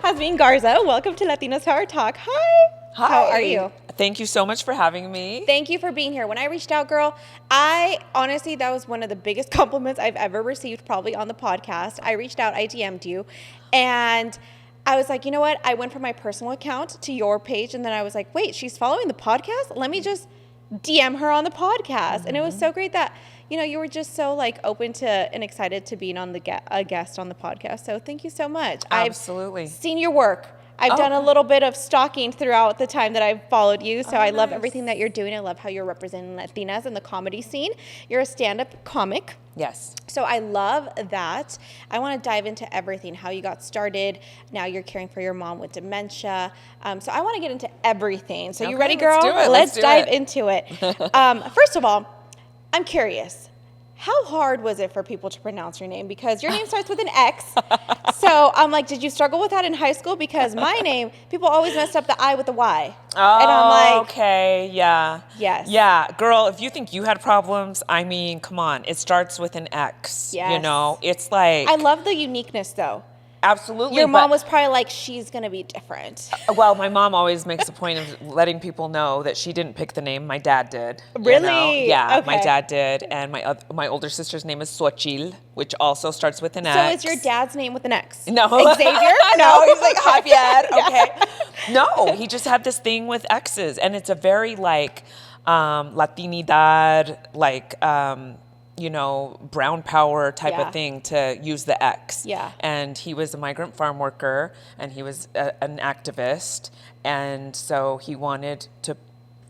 Xazmin Garza, welcome to Latinos Power Talk. Hi. Hi. How are you? Thank you so much for having me. Thank you for being here. When I reached out, girl, I honestly, that was one of the biggest compliments I've ever received, probably on the podcast. I reached out, I DM'd you, and I was like, you know what? I went from my personal account to your page, and then I was like, wait, she's following the podcast? Let me just DM her on the podcast. Mm-hmm. And it was so great that, you know, you were just so like open to and excited to being on a guest on the podcast. So thank you so much. Absolutely. I've seen your work. I've done a little bit of stalking throughout the time that I've followed you. So I love everything that you're doing. I love how you're representing Latinas in the comedy scene. You're a stand-up comic. Yes. So I love that. I want to dive into everything, how you got started. Now you're caring for your mom with dementia. So I want to get into everything. So you ready, girl? Let's dive into it. First of all, I'm curious. How hard was it for people to pronounce your name? Because your name starts with an X. So I'm like, did you struggle with that in high school? Because my name, people always messed up the I with the Y. Oh, and I'm like, okay, yeah. Yes. Yeah, girl, if you think you had problems, I mean, come on. It starts with an X, Yes. you know? It's like... I love the uniqueness, though. Absolutely. Your mom was probably like, she's going to be different. Well, my mom always makes a point of letting people know that she didn't pick the name. My dad did. Really? You know? Yeah, Okay. my dad did. And my older sister's name is Xochitl, which also starts with an X. So is your dad's name with an X? No. Xavier? No, he's like, Javier, okay. No, he just had this thing with X's. And it's a very like Latinidad, like... you know, brown power type of thing to use the X. Yeah. And he was a migrant farm worker and he was an activist. And so he wanted to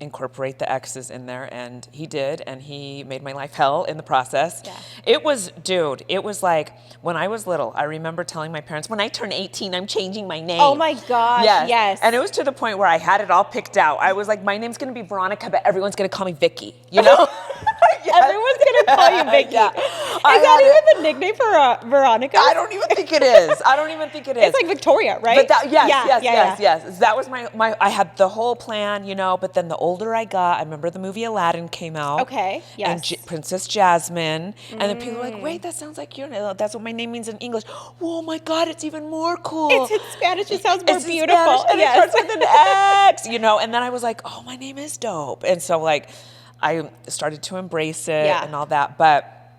incorporate the X's in there and he did. And he made my life hell in the process. Yeah. It was, dude, it was like when I was little, I remember telling my parents, when I turn 18, I'm changing my name. Oh my gosh, yes. And it was to the point where I had it all picked out. I was like, my name's going to be Veronica, but everyone's going to call me Vicky, you know? Everyone's going to call you Vicky. Yeah. Is that even the nickname for Veronica? I don't even think it is. It's like Victoria, right? But that, yes. That was my, I had the whole plan, you know, but then the older I got, I remember the movie Aladdin came out. Okay, yes. And Princess Jasmine. And then people were like, wait, that sounds like your name. That's what my name means in English. Oh my God, it's even more cool. It's in Spanish. It sounds more beautiful. Spanish, and yes. it starts with an X, you know, and then I was like, oh, my name is dope. And so like, I started to embrace it and all that. But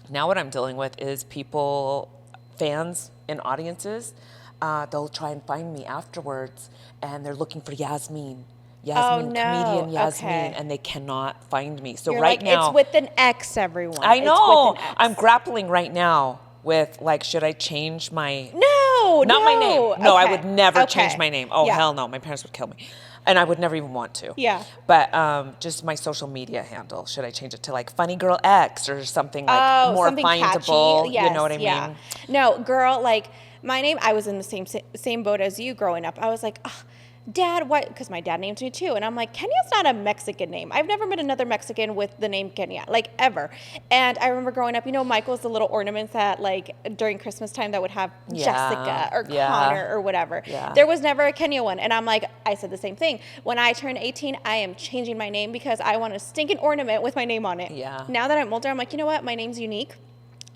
now what I'm dealing with is people, fans and audiences, they'll try and find me afterwards and they're looking for Xazmin. Comedian Xazmin, and they cannot find me. So You're right like, now. It's with an X, everyone. I know. It's with an X. I'm grappling right now with like, should I change my. Not my name. No, I would never Okay. change my name. Oh, hell no. My parents would kill me. And I would never even want to. Yeah. But just my social media handle, should I change it to like Funny Girl X or something like more something findable? Catchy. Yes, you know what I mean? No, girl, like my name, I was in the same boat as you growing up. I was like, oh, Dad, what? Because my dad named me too. And I'm like, Kenya's not a Mexican name. I've never met another Mexican with the name Kenya, like ever. And I remember growing up, you know, Michael's the little ornaments that like during Christmas time that would have Jessica or Connor or whatever. Yeah. There was never a Kenya one. And I'm like, I said the same thing. When I turn 18, I am changing my name because I want a stinking ornament with my name on it. Yeah. Now that I'm older, I'm like, you know what? My name's unique.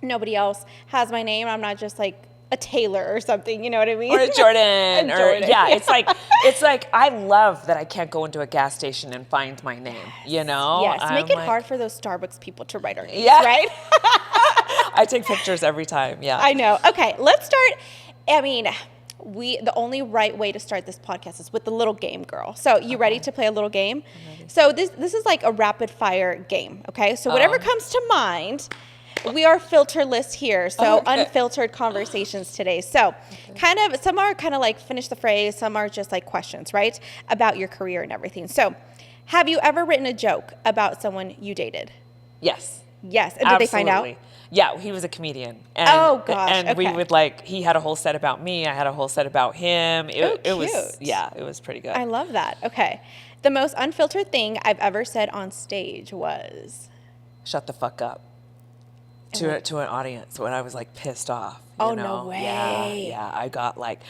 Nobody else has my name. I'm not just like a Taylor or something, you know what I mean? Or a Jordan. Yeah. It's like I love that I can't go into a gas station and find my name, you know? Yes, I'm make it like, hard for those Starbucks people to write our names, Yeah. right? I take pictures every time, yeah. I know. Okay, let's start. I mean, the only right way to start this podcast is with the little game, girl. So you ready to play a little game? I'm ready. So this is like a rapid fire game, okay? So whatever comes to mind. We are filterless here, so unfiltered conversations today. So some are kind of like finish the phrase, some are just like questions, right? About your career and everything. So have you ever written a joke about someone you dated? Yes. Yes. And did they find out? Yeah, he was a comedian. And, oh, gosh. And we would like, he had a whole set about me, I had a whole set about him. It was, it was pretty good. I love that. Okay. The most unfiltered thing I've ever said on stage was? Shut the fuck up. To an audience when I was like pissed off. Oh, know? no way. Yeah. I got like,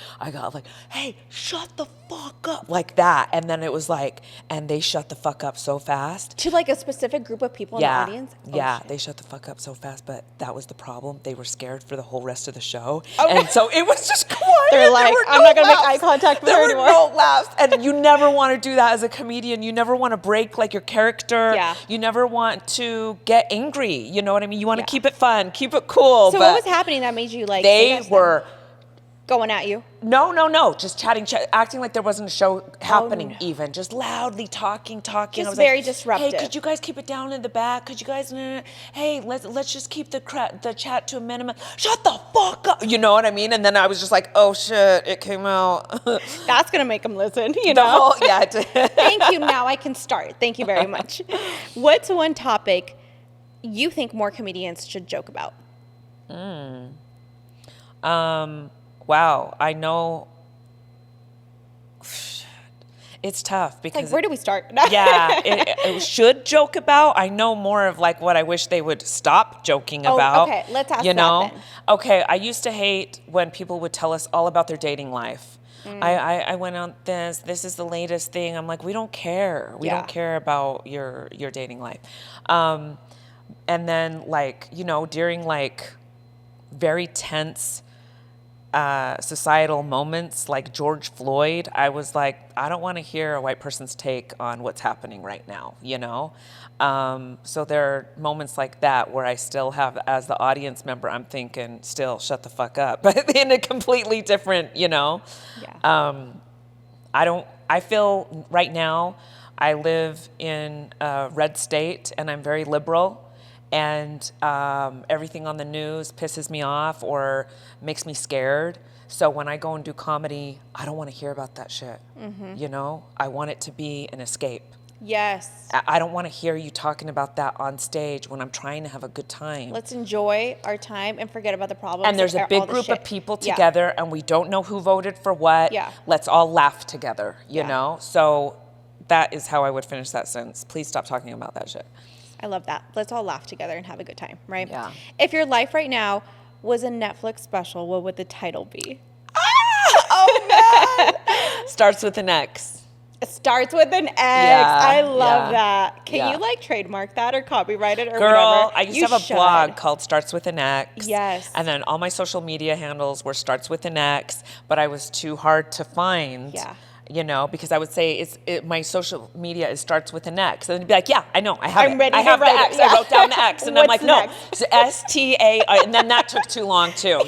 hey, shut the fuck up, like that. And then it was like, and they shut the fuck up so fast. To like a specific group of people in the audience? Oh, yeah, shit. They shut the fuck up so fast, but that was the problem. They were scared for the whole rest of the show. And so it was just quiet. They're like, I'm not going to make eye contact with her anymore. There were no laughs. And you never want to do that as a comedian. You never want to break like your character. Yeah. You never want to get angry. You know what I mean? You want to keep it fun, keep it cool. So what was happening that made you like? They were going at you? No. Just chatting, acting like there wasn't a show happening even. Just loudly talking. Just I was very like, disruptive. Hey, could you guys keep it down in the back? Could you guys, hey, let's just keep the chat to a minimum. Shut the fuck up. You know what I mean? And then I was just like, oh shit, it came out. That's going to make them listen, you know? Yeah. Thank you. Now I can start. Thank you very much. What's one topic you think more comedians should joke about? Wow, I know. It's tough because like, where do we start? it should joke about. I know more of like what I wish they would stop joking about. Okay, let's ask you know? that then. Okay, I used to hate when people would tell us all about their dating life. I went on this is the latest thing. I'm like, we don't care. We don't care about your dating life. And then like, during like very tense societal moments like George Floyd, I was like, I don't want to hear a white person's take on what's happening right now, So there are moments like that where I still have, as the audience member, I'm thinking, still, shut the fuck up, but in a completely different, I feel right now I live in a red state and I'm very liberal. And everything on the news pisses me off or makes me scared. So when I go and do comedy, I don't want to hear about that shit. I want it to be an escape. Yes. I don't want to hear you talking about that on stage when I'm trying to have a good time. Let's enjoy our time and forget about the problems. And there's a big group of people together and we don't know who voted for what. Yeah. Let's all laugh together, you know? So that is how I would finish that sentence. Please stop talking about that shit. I love that. Let's all laugh together and have a good time, right? Yeah. If your life right now was a Netflix special, what would the title be? Oh, man. Starts with an X. It starts with an X. I love that. Can you like trademark that or copyright it or whatever? Girl, I used to have a blog called Starts with an X. Yes. And then all my social media handles were Starts with an X, but I was too hard to find. Yeah. Because I would say my social media starts with an X. And they'd be like, yeah, I know, I have I'm ready I to have the write X. it. Yeah. I wrote down the X. And I'm like, What's no, next? it's STA. And then that took too long too,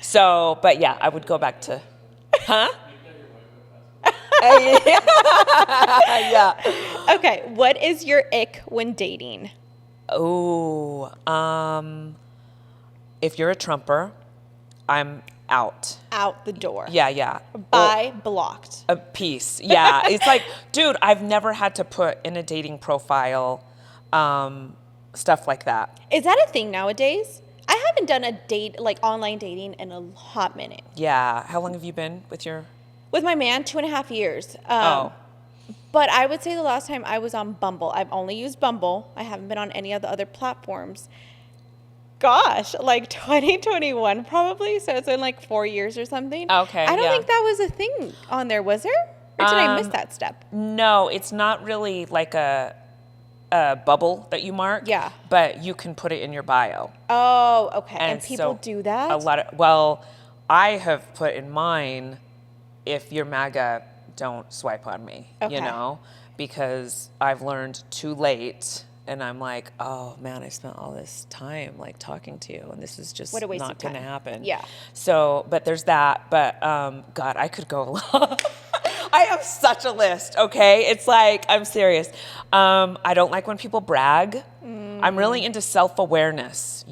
So, but yeah, I would go back to, huh? Yeah. Okay, what is your ick when dating? Oh, if you're a Trumper, I'm out. Out the door. Yeah. By blocked. A piece. Yeah. It's like, dude, I've never had to put in a dating profile stuff like that. Is that a thing nowadays? I haven't done a date, like online dating, in a hot minute. Yeah. How long have you been with your... With my man, 2.5 years. But I would say the last time I was on Bumble, I've only used Bumble. I haven't been on any of the other platforms. Gosh, like 2021 probably. So it's been like 4 years or something. Okay. I don't think that was a thing on there, was there? Or did I miss that step? No, it's not really like a bubble that you mark. Yeah. But you can put it in your bio. Oh, okay. And people so do that? A lot of, well, I have put in mine, if you're MAGA, don't swipe on me, because I've learned too late. And I'm like, oh man, I spent all this time like talking to you, and this is just not going to happen. Yeah. So, but there's that. But God, I could go long. I have such a list. Okay, it's like I'm serious. I don't like when people brag. I'm really into self-awareness.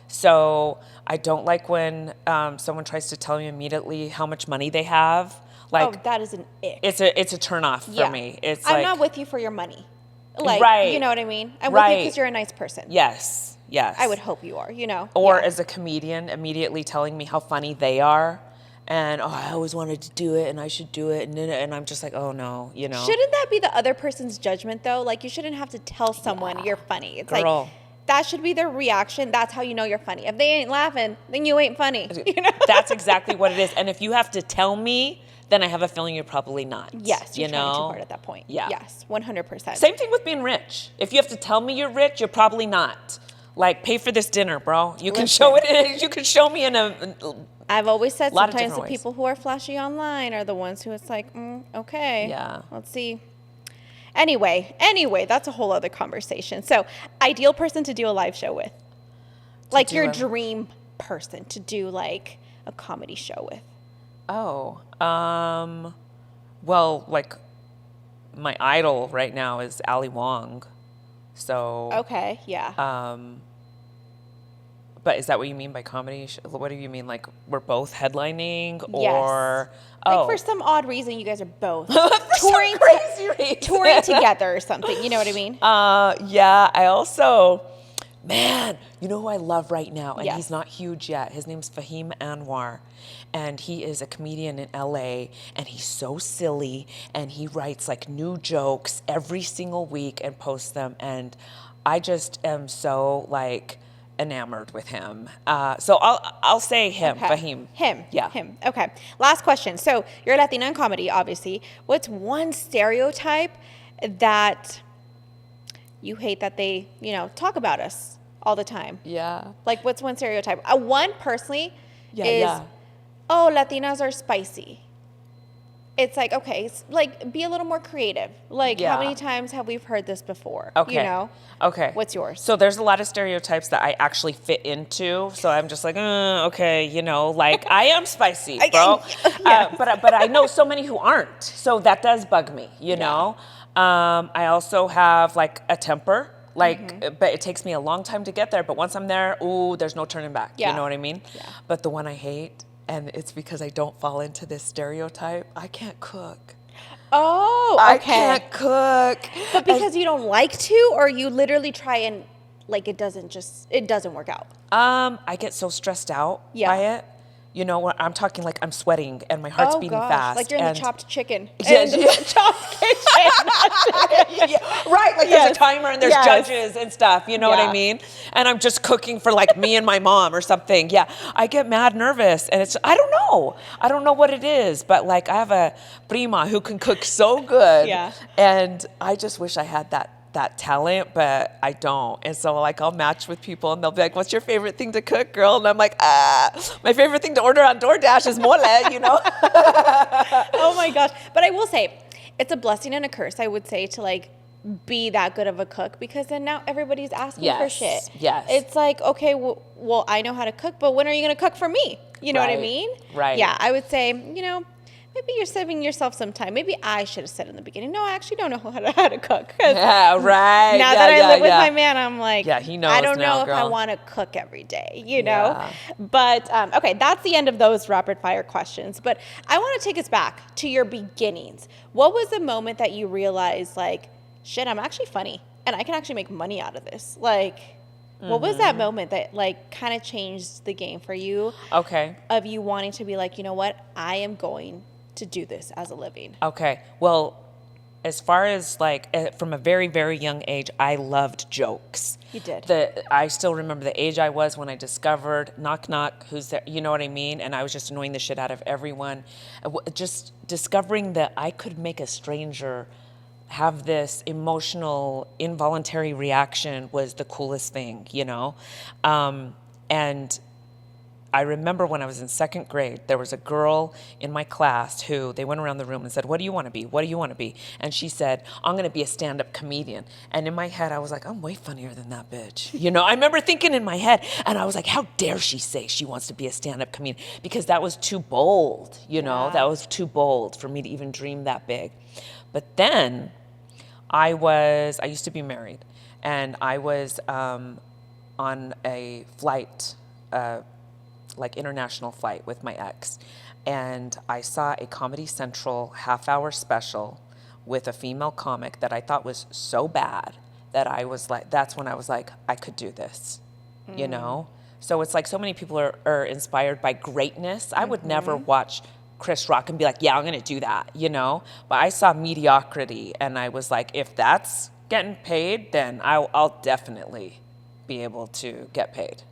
So I don't like when someone tries to tell me immediately how much money they have. Like, that is an ick. It's a turnoff for me. It's I'm like, not with you for your money. Like, right. You know what I mean? I'm with you because you're a nice person. Yes. I would hope you are, Or as a comedian, immediately telling me how funny they are. And, I always wanted to do it, and I should do it. And I'm just like, oh, no, Shouldn't that be the other person's judgment, though? Like, you shouldn't have to tell someone you're funny. It's Girl. like, that should be their reaction. That's how you know you're funny. If they ain't laughing, then you ain't funny. That's exactly what it is. And if you have to tell me, then I have a feeling you're probably not. Yes, you're trying too hard at that point. Yeah. Yes, 100%. Same thing with being rich. If you have to tell me you're rich, you're probably not. Like, pay for this dinner, bro. You can show it. You can show me in a I've always said A lot of sometimes the different ways. people who are flashy online are the ones who it's like, okay, Yeah. let's see. Anyway, that's a whole other conversation. So, ideal person to do a live show with, like your dream person to do like a comedy show with. Oh, well, like my idol right now is Ali Wong. So Okay, yeah. But is that what you mean by comedy? What do you mean? Like we're both headlining, Yes. or Like for some odd reason, you guys are both touring, crazy reason. touring together or something. You know what I mean? Yeah. I also, man, you know who I love right now, and Yes. he's not huge yet. His name's Fahim Anwar, and he is a comedian in LA, and he's so silly, and he writes like new jokes every single week and posts them, and I just am so like enamored with him. So I'll say him, Okay. Fahim. Him. Yeah. Him. Okay. Last question. So you're Latina in comedy, obviously. What's one stereotype that you hate that they, talk about us all the time? Yeah. Like, what's one stereotype? One personally Yeah, is, yeah. oh, Latinas are spicy. It's like, okay, like, be a little more creative. Like, how Yeah. many times have we heard this before? Okay. Okay. What's yours? So there's a lot of stereotypes that I actually fit into. So I'm just like, okay, like I am spicy, bro. Yeah. But I know so many who aren't. So that does bug me, you know. I also have like a temper. Like, but it takes me a long time to get there. But once I'm there, there's no turning back. Yeah. You know what I mean? Yeah. But the one I hate, and it's because I don't fall into this stereotype, I can't cook. Oh, I okay. can't cook. But because you don't like to, or you literally try and, like, it doesn't work out? I get so stressed out by it. You know, when I'm talking like I'm sweating and my heart's beating fast. Like you're in the chopped chicken. Yeah, in the chopped kitchen. yeah, right. Like there's a timer and there's judges and stuff. You know what Yeah. I mean? And I'm just cooking for like me and my mom or something. Yeah, I get mad nervous, and I don't know what it is, but like I have a prima who can cook so good. Yeah. And I just wish I had that talent, but I don't. And so like I'll match with people and they'll be like, what's your favorite thing to cook, girl? And I'm like, my favorite thing to order on DoorDash is mole, you know? Oh my gosh. But I will say, it's a blessing and a curse, I would say, to like be that good of a cook, because then now everybody's asking for shit. Yes. It's like, okay, well, I know how to cook, but when are you going to cook for me? You know what I Right. mean? Right. Yeah, I would say, maybe you're saving yourself some time. Maybe I should have said in the beginning, no, I actually don't know how to cook. 'Cause Yeah, right. Now Yeah, that I yeah, live with yeah. my man, I'm like, Yeah, he knows I don't now, know if I girl. want to cook every day, you know? Yeah. But, okay, that's the end of those rapid fire questions. But I want to take us back to your beginnings. What was the moment that you realized, like, shit, I'm actually funny and I can actually make money out of this? Like, what was that moment that, like, kind of changed the game for you? Okay. Of you wanting to be like, you know what? I am going to do this as a living. Okay. Well, as far as like from a very, very young age, I loved jokes. You did. I still remember the age I was when I discovered knock knock, who's there? You know what I mean? And I was just annoying the shit out of everyone. Just discovering that I could make a stranger have this emotional, involuntary reaction was the coolest thing, you know? And I remember when I was in second grade, there was a girl in my class who, they went around the room and said, what do you want to be? What do you want to be? And she said, I'm going to be a stand-up comedian. And in my head, I was like, I'm way funnier than that bitch. You know, I remember thinking in my head, and I was like, how dare she say she wants to be a stand-up comedian? Because that was too bold, you know? That was too bold for me to even dream that big. But then I used to be married, and I was on a flight, like international flight with my ex, and I saw a Comedy Central half-hour special with a female comic that I thought was so bad that I was like, that's when I was like, I could do this, you know? So it's like so many people are inspired by greatness. I would never watch Chris Rock and be like, yeah, I'm gonna do that, you know? But I saw mediocrity and I was like, if that's getting paid, then I'll definitely be able to get paid.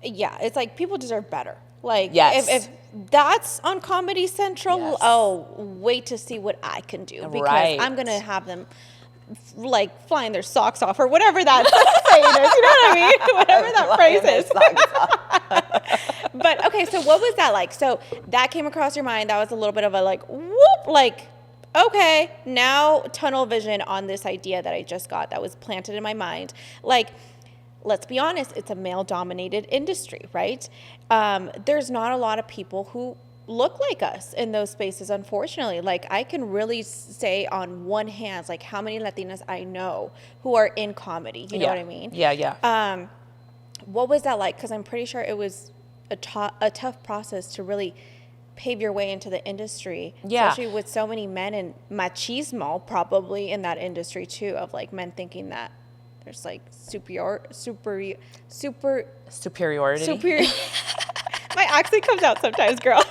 Yeah, it's like people deserve better. Like, Yes. if that's on Comedy Central, Yes. oh, wait to see what I can do. Because Right. I'm going to have them, like, flying their socks off or whatever that saying is. You know what I mean? Whatever that phrase is. But, okay, So what was that like? So that came across your mind. That was a little bit of a like, whoop, like, okay, now tunnel vision on this idea that I just got that was planted in my mind. Like, let's be honest, it's a male-dominated industry, right? There's not a lot of people who look like us in those spaces, unfortunately. Like, I can really say on one hand, like, how many Latinas I know who are in comedy. You know what I mean? Yeah. What was that like? Because I'm pretty sure it was a tough process to really pave your way into the industry, especially with so many men and machismo probably in that industry too, of like men thinking that there's like superiority. My accent comes out sometimes, girl.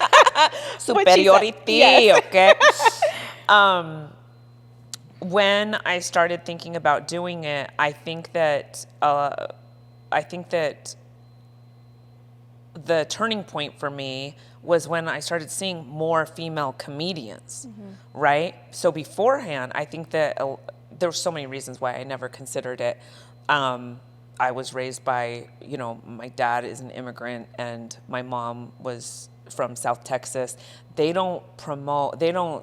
Superiority, yes. okay. When I started thinking about doing it, I think that the turning point for me was when I started seeing more female comedians, right? So beforehand, I think that there were so many reasons why I never considered it. I was raised by, my dad is an immigrant and my mom was from South Texas. They don't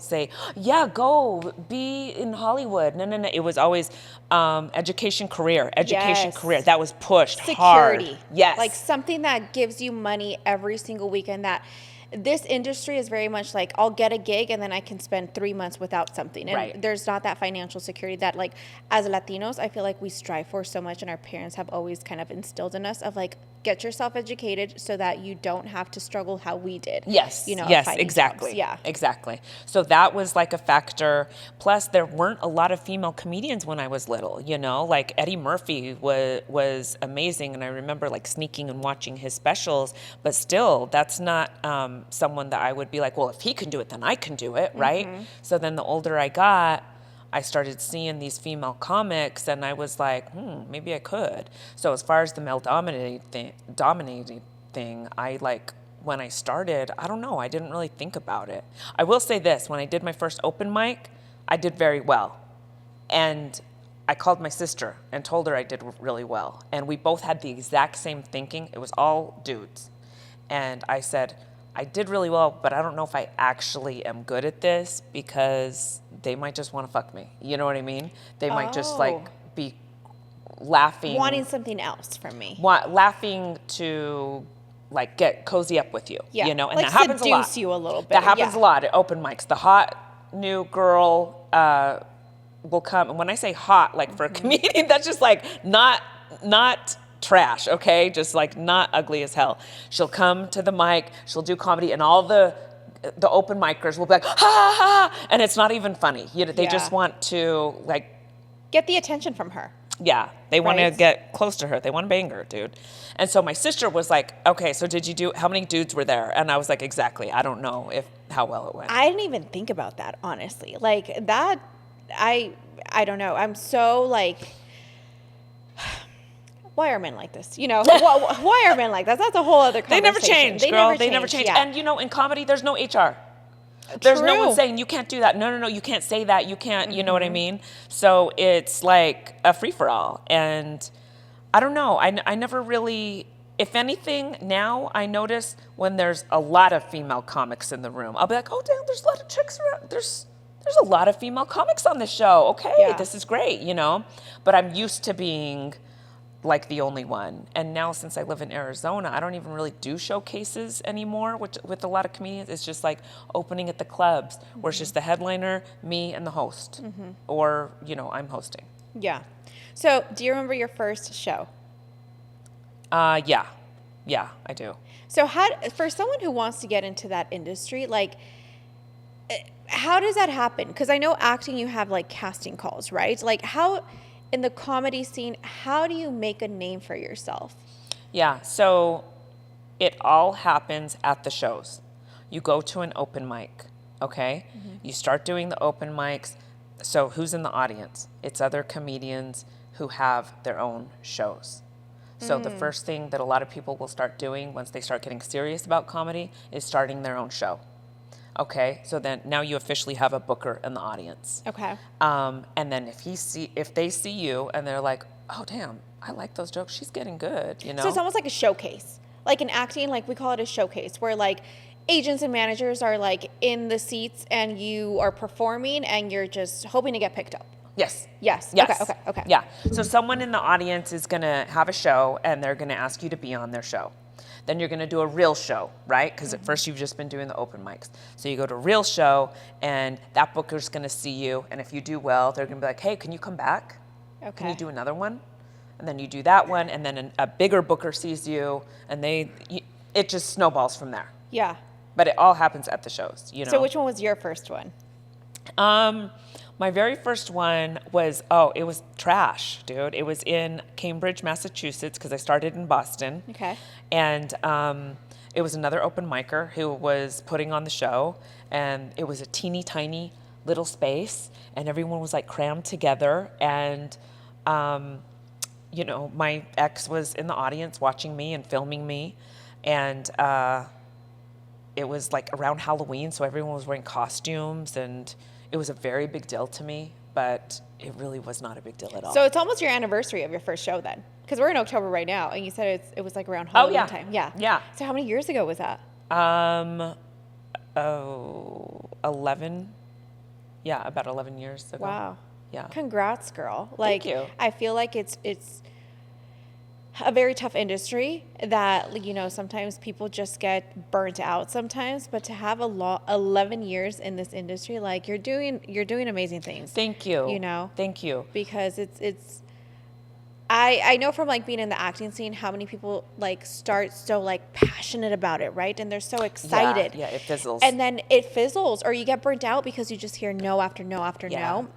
say, yeah, go be in Hollywood. No. It was always education, career. That was pushed hard. Security. Yes. Like something that gives you money every single weekend. That this industry is very much like, I'll get a gig and then I can spend 3 months without something. And there's not that financial security that, like, as Latinos, I feel like we strive for so much, and our parents have always kind of instilled in us of like, get yourself educated so that you don't have to struggle how we did. Yes, exactly. Jobs. Yeah, exactly. So that was like a factor. Plus, there weren't a lot of female comedians when I was little. Like Eddie Murphy was amazing, and I remember like sneaking and watching his specials. But still, that's not someone that I would be like, well, if he can do it, then I can do it, right? So then the older I got, I started seeing these female comics, and I was like, maybe I could. So as far as the male dominating thing, when I started, I don't know, I didn't really think about it. I will say this, when I did my first open mic, I did very well. And I called my sister and told her I did really well. And we both had the exact same thinking. It was all dudes. And I said, I did really well, but I don't know if I actually am good at this because they might just want to fuck me. You know what I mean? They might just be laughing. Wanting something else from me. Laughing to like get cozy up with you. Yeah. And like that happens a lot. Seduce you a little bit. That happens a lot at open mics. The hot new girl will come. And when I say hot, like for a comedian, that's just like not trash, okay? Just like not ugly as hell. She'll come to the mic, she'll do comedy, and all the open micers will be like, ha ha ha, and it's not even funny. They just want to like get the attention from her. Yeah, they want to get close to her. They want to bang her, dude. And so my sister was like, okay, so how many dudes were there? And I was like, exactly. I don't know how well it went. I didn't even think about that, honestly. Like that, I don't know. I'm so like, why are men like this? Why are men like that? That's a whole other conversation. They never change, girl. They never change. Yeah. And in comedy, there's no HR. There's no one saying you can't do that. No, you can't say that. You can't, you know what I mean? So it's like a free-for-all. And I don't know. I never really, if anything, now I notice when there's a lot of female comics in the room, I'll be like, oh, damn, there's a lot of chicks around. There's a lot of female comics on this show. Okay, this is great, But I'm used to being like the only one. And now since I live in Arizona, I don't even really do showcases anymore with a lot of comedians. It's just like opening at the clubs where it's just the headliner, me, and the host. Or, I'm hosting. Yeah. So do you remember your first show? Yeah, I do. So for someone who wants to get into that industry, like, how does that happen? Because I know acting, you have like casting calls, right? Like in the comedy scene, how do you make a name for yourself? Yeah, so it all happens at the shows. You go to an open mic, okay? You start doing the open mics. So who's in the audience? It's other comedians who have their own shows. So the first thing that a lot of people will start doing once they start getting serious about comedy is starting their own show. Okay, so then now you officially have a booker in the audience. Okay. And then if they see you and they're like, oh damn, I like those jokes, she's getting good, So it's almost like a showcase. Like in acting, like we call it a showcase, where like agents and managers are like in the seats and you are performing and you're just hoping to get picked up. Yes. Yes. Yes. Okay. Yeah. So someone in the audience is going to have a show and they're going to ask you to be on their show. Then you're going to do a real show, right? Because at first you've just been doing the open mics. So you go to a real show and that booker's going to see you. And if you do well, they're going to be like, hey, can you come back? Okay. Can you do another one? And then you do that one. And then a bigger booker sees you and it just snowballs from there. Yeah. But it all happens at the shows, you know? So which one was your first one? My very first one was, it was trash, dude. It was in Cambridge, Massachusetts, because I started in Boston. Okay. And it was another open micer who was putting on the show. And it was a teeny tiny little space. And everyone was like crammed together. And, you know, my ex was in the audience watching me and filming me. And it was like around Halloween, so everyone was wearing costumes. And it was a very big deal to me, but it really was not a big deal at all. So it's almost your anniversary of your first show then, because we're in October right now, and you said it was like around Halloween time. Yeah. Yeah. So how many years ago was that? 11. Yeah, about 11 years ago. Wow. Yeah. Congrats, girl. Like, Thank you. I feel like it's a very tough industry that, you know, sometimes people just get burnt out sometimes, but to have 11 years in this industry, like you're doing amazing things. Thank you. You know? Thank you. Because I know from like being in the acting scene how many people like start so like passionate about it, right? And they're so excited. Yeah, it fizzles. And then it fizzles, or you get burnt out because you just hear no after no after no.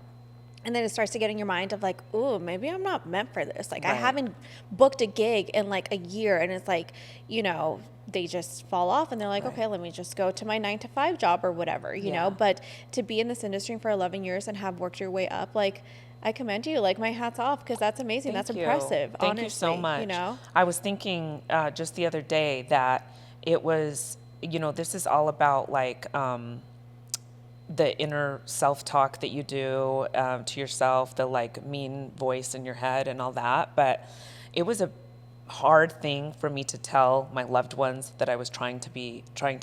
And then it starts to get in your mind of like, ooh, maybe I'm not meant for this. Like, I haven't booked a gig in like a year. And it's like, you know, they just fall off and they're like, okay, let me just go to my 9-to-5 job or whatever, you know. But to be in this industry for 11 years and have worked your way up, like, I commend you. Like, my hat's off, because that's amazing. That's impressive. Thank honestly, you so much. You know? I was thinking just the other day that it was, you know, this is all about like, the inner self-talk that you do to yourself, the like mean voice in your head and all that. But it was a hard thing for me to tell my loved ones that I was trying to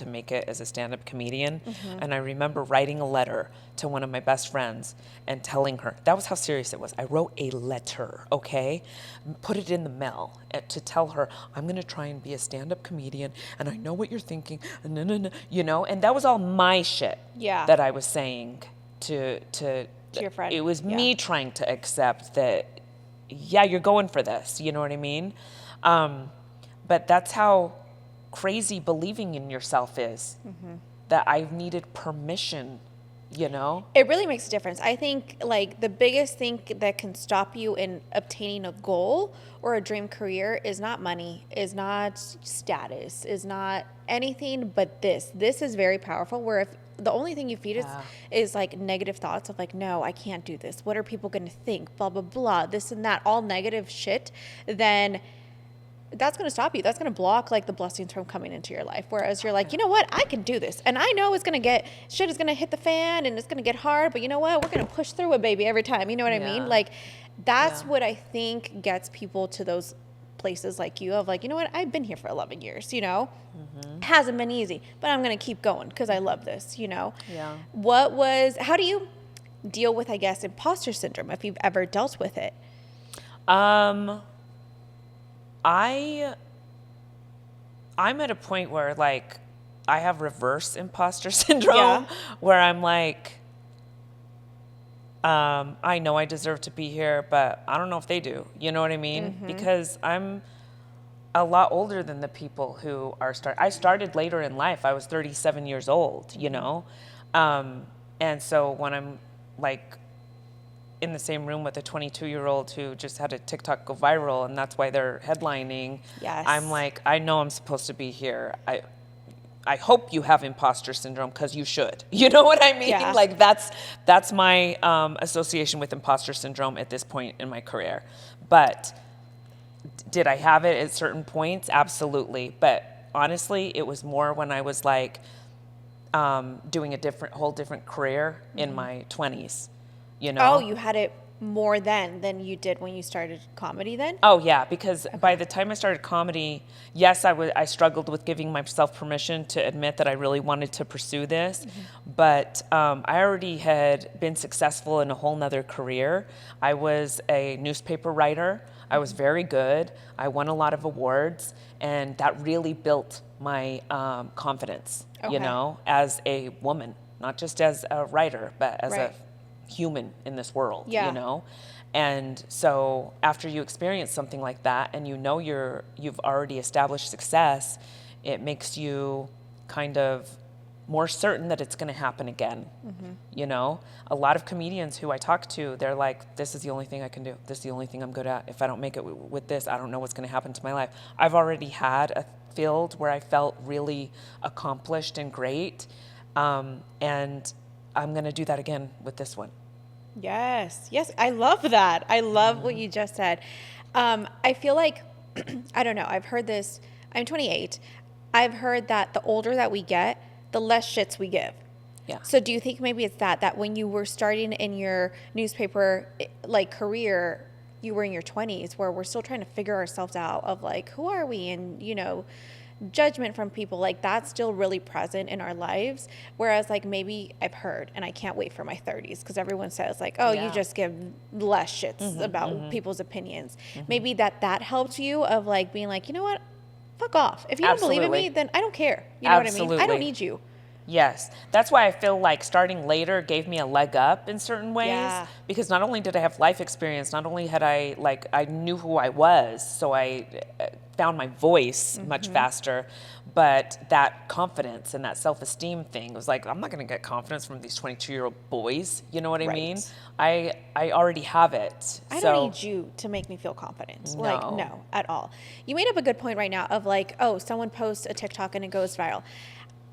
make it as a stand-up comedian. And I remember writing a letter to one of my best friends and telling her, that was how serious it was. I wrote a letter, okay? Put it in the mail to tell her, I'm gonna try and be a stand-up comedian, and I know what you're thinking, you know? And that was all my shit that I was saying to your friend. It was me trying to accept that, you're going for this, you know what I mean? But that's how crazy believing in yourself is, that I've needed permission, you know? It really makes a difference. I think like the biggest thing that can stop you in obtaining a goal or a dream career is not money, is not status, is not anything but this. This is very powerful, where if the only thing you feed is like negative thoughts of like, no, I can't do this. What are people going to think? Blah, blah, blah, this and that, all negative shit, then that's going to stop you. That's going to block like the blessings from coming into your life. Whereas you're like, you know what? I can do this. And I know it's going to shit is going to hit the fan and it's going to get hard, but you know what? We're going to push through it, baby, every time. You know what I mean? Like, that's what I think gets people to those places like you of like, you know what? I've been here for 11 years, you know? Hasn't been easy, but I'm going to keep going because I love this, you know? Yeah. How do you deal with, I guess, imposter syndrome, if you've ever dealt with it? I'm at a point where like I have reverse imposter syndrome where I'm like, I know I deserve to be here, but I don't know if they do. You know what I mean? Because I'm a lot older than the people who are I started later in life. I was 37 years old, you know? And so when I'm like in the same room with a 22-year-old who just had a TikTok go viral and that's why they're headlining, I'm like, I know I'm supposed to be here. I hope you have imposter syndrome, because you should. You know what I mean? Like that's my association with imposter syndrome at this point in my career. But did I have it at certain points? Absolutely. But honestly, it was more when I was like doing a whole different career in my 20s. You know? Oh, you had it more then than you did when you started comedy then? Oh yeah, because by the time I started comedy, yes, I struggled with giving myself permission to admit that I really wanted to pursue this, but I already had been successful in a whole nother career. I was a newspaper writer. I was very good. I won a lot of awards, and that really built my confidence, Okay. as a woman, not just as a writer, but as Right. a human in this world, Yeah. And so after you experience something like that and you've already established success, it makes you kind of more certain that it's going to happen again. A lot of comedians who I talk to, they're like, this is the only thing I can do. This is the only thing I'm good at. If I don't make it with this, I don't know what's going to happen to my life. I've already had a field where I felt really accomplished and great. And I'm going to do that again with this one. Yes. I love that. I love what you just said. I feel like, I don't know, I've heard this. I'm 28. I've heard that the older that we get, the less shits we give. Yeah. So do you think maybe it's that when you were starting in your newspaper career, you were in your 20s, where we're still trying to figure ourselves out of who are we, and judgment from people, that's still really present in our lives, whereas maybe I've heard, and I can't wait for my 30s, because everyone says you just give less shits about people's opinions. Maybe that helped you of being you know what, fuck off. If you don't believe in me, then I don't care. You know what I mean? I don't need you. Yes. That's why I feel like starting later gave me a leg up in certain ways. Yeah. Because not only did I have life experience, not only had I knew who I was, so I found my voice much faster, but that confidence and that self-esteem thing was I'm not going to get confidence from these 22-year-old boys. You know what I mean? I already have it. I don't need you to make me feel confident. No. No, at all. You made up a good point right now of someone posts a TikTok and it goes viral.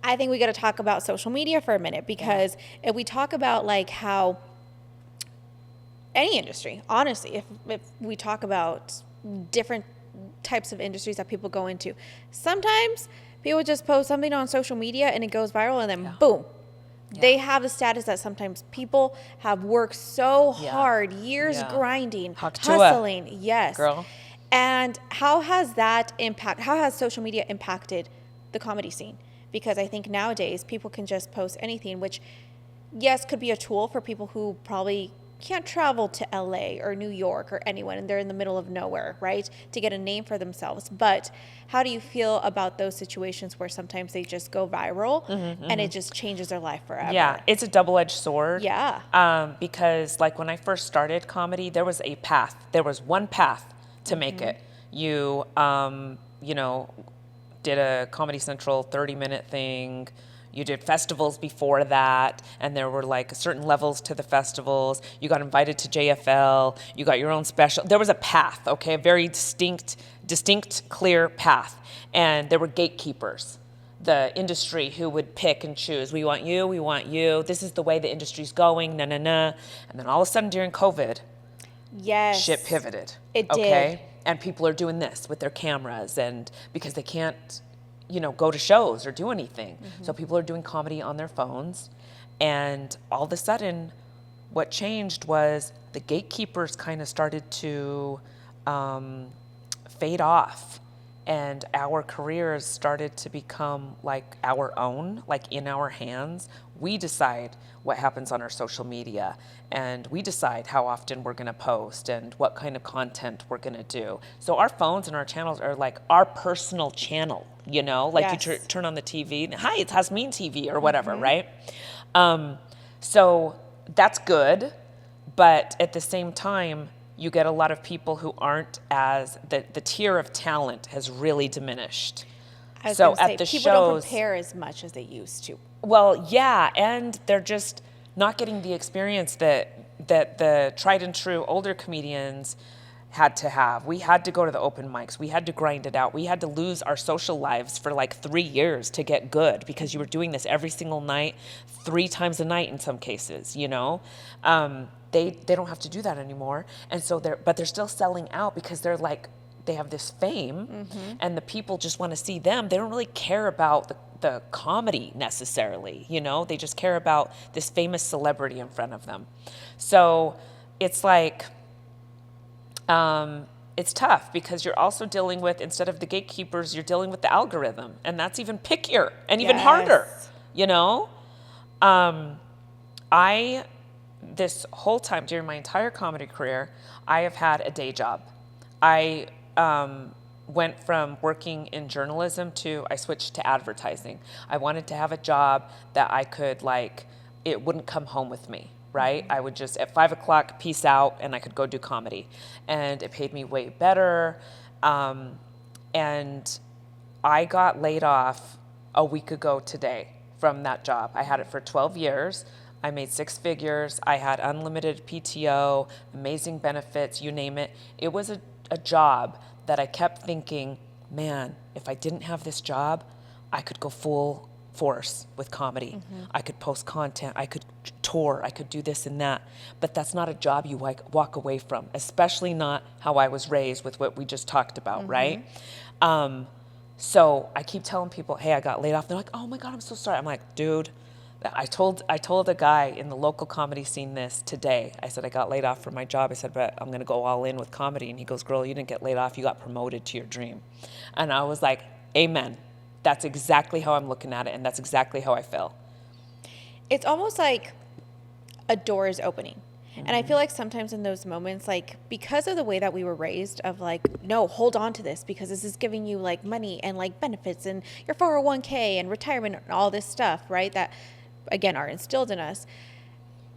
I think we got to talk about social media for a minute, because if we talk about how any industry, honestly, if we talk about different types of industries that people go into, sometimes people just post something on social media and it goes viral, and then boom. Yeah. They have the status that sometimes people have worked so hard, years grinding, hustling. Yes. Girl. And how has social media impacted the comedy scene? Because I think nowadays people can just post anything, which, yes, could be a tool for people who probably can't travel to LA or New York or anyone, and they're in the middle of nowhere, right, to get a name for themselves. But how do you feel about those situations where sometimes they just go viral and it just changes their life forever? Yeah, it's a double-edged sword. Yeah. Because when I first started comedy, there was a path. There was one path to make it. You, did a Comedy Central 30-minute thing. You did festivals before that, and there were certain levels to the festivals. You got invited to JFL. You got your own special. There was a path, okay, a very distinct, clear path. And there were gatekeepers, the industry, who would pick and choose. We want you. This is the way the industry's going, And then all of a sudden during COVID, yes, shit pivoted. It okay? did. And people are doing this with their cameras, and because they can't, go to shows or do anything. So people are doing comedy on their phones. And all of a sudden, what changed was the gatekeepers kind of started to fade off. And our careers started to become our own, in our hands. We decide what happens on our social media, and we decide how often we're going to post and what kind of content we're going to do. So our phones and our channels are our personal channel, Yes. You turn on the TV, hi, it's Xazmin TV or whatever, right? So that's good, but at the same time, you get a lot of people who aren't the tier of talent has really diminished. I was so gonna say, at the people shows, don't compare as much as they used to. Well, yeah, and they're just not getting the experience that the tried and true older comedians had to have. We had to go to the open mics. We had to grind it out. We had to lose our social lives for 3 years to get good, because you were doing this every single night, 3 times a night in some cases, They don't have to do that anymore. And so they're still selling out, because they have this fame and the people just want to see them. They don't really care about the comedy necessarily, They just care about this famous celebrity in front of them. So it's like, it's tough because you're also dealing with, instead of the gatekeepers, you're dealing with the algorithm, and that's even pickier and even harder, you know? This whole time during my entire comedy career, I have had a day job. I went from working in journalism I switched to advertising. I wanted to have a job that I could, like, it wouldn't come home with me, right? I would just, at 5 o'clock, peace out, and I could go do comedy. And it paid me way better. And I got laid off a week ago today from that job. I had it for 12 years. I made 6 figures. I had unlimited PTO, amazing benefits, you name it. It was a job that I kept thinking, man, if I didn't have this job, I could go full force with comedy. I could post content, I could tour, I could do this and that. But that's not a job you walk away from, especially not how I was raised with what we just talked about, right? So I keep telling people, hey, I got laid off. They're like, oh my God, I'm so sorry. I'm like, dude, I told a guy in the local comedy scene this today. I said, I got laid off from my job. I said, but I'm going to go all in with comedy. And he goes, girl, you didn't get laid off. You got promoted to your dream. And I was like, amen. That's exactly how I'm looking at it. And that's exactly how I feel. It's almost like a door is opening. And I feel like sometimes in those moments, like, because of the way that we were raised of like, no, hold on to this because this is giving you like money and like benefits and your 401k and retirement and all this stuff, right? That, again, are instilled in us.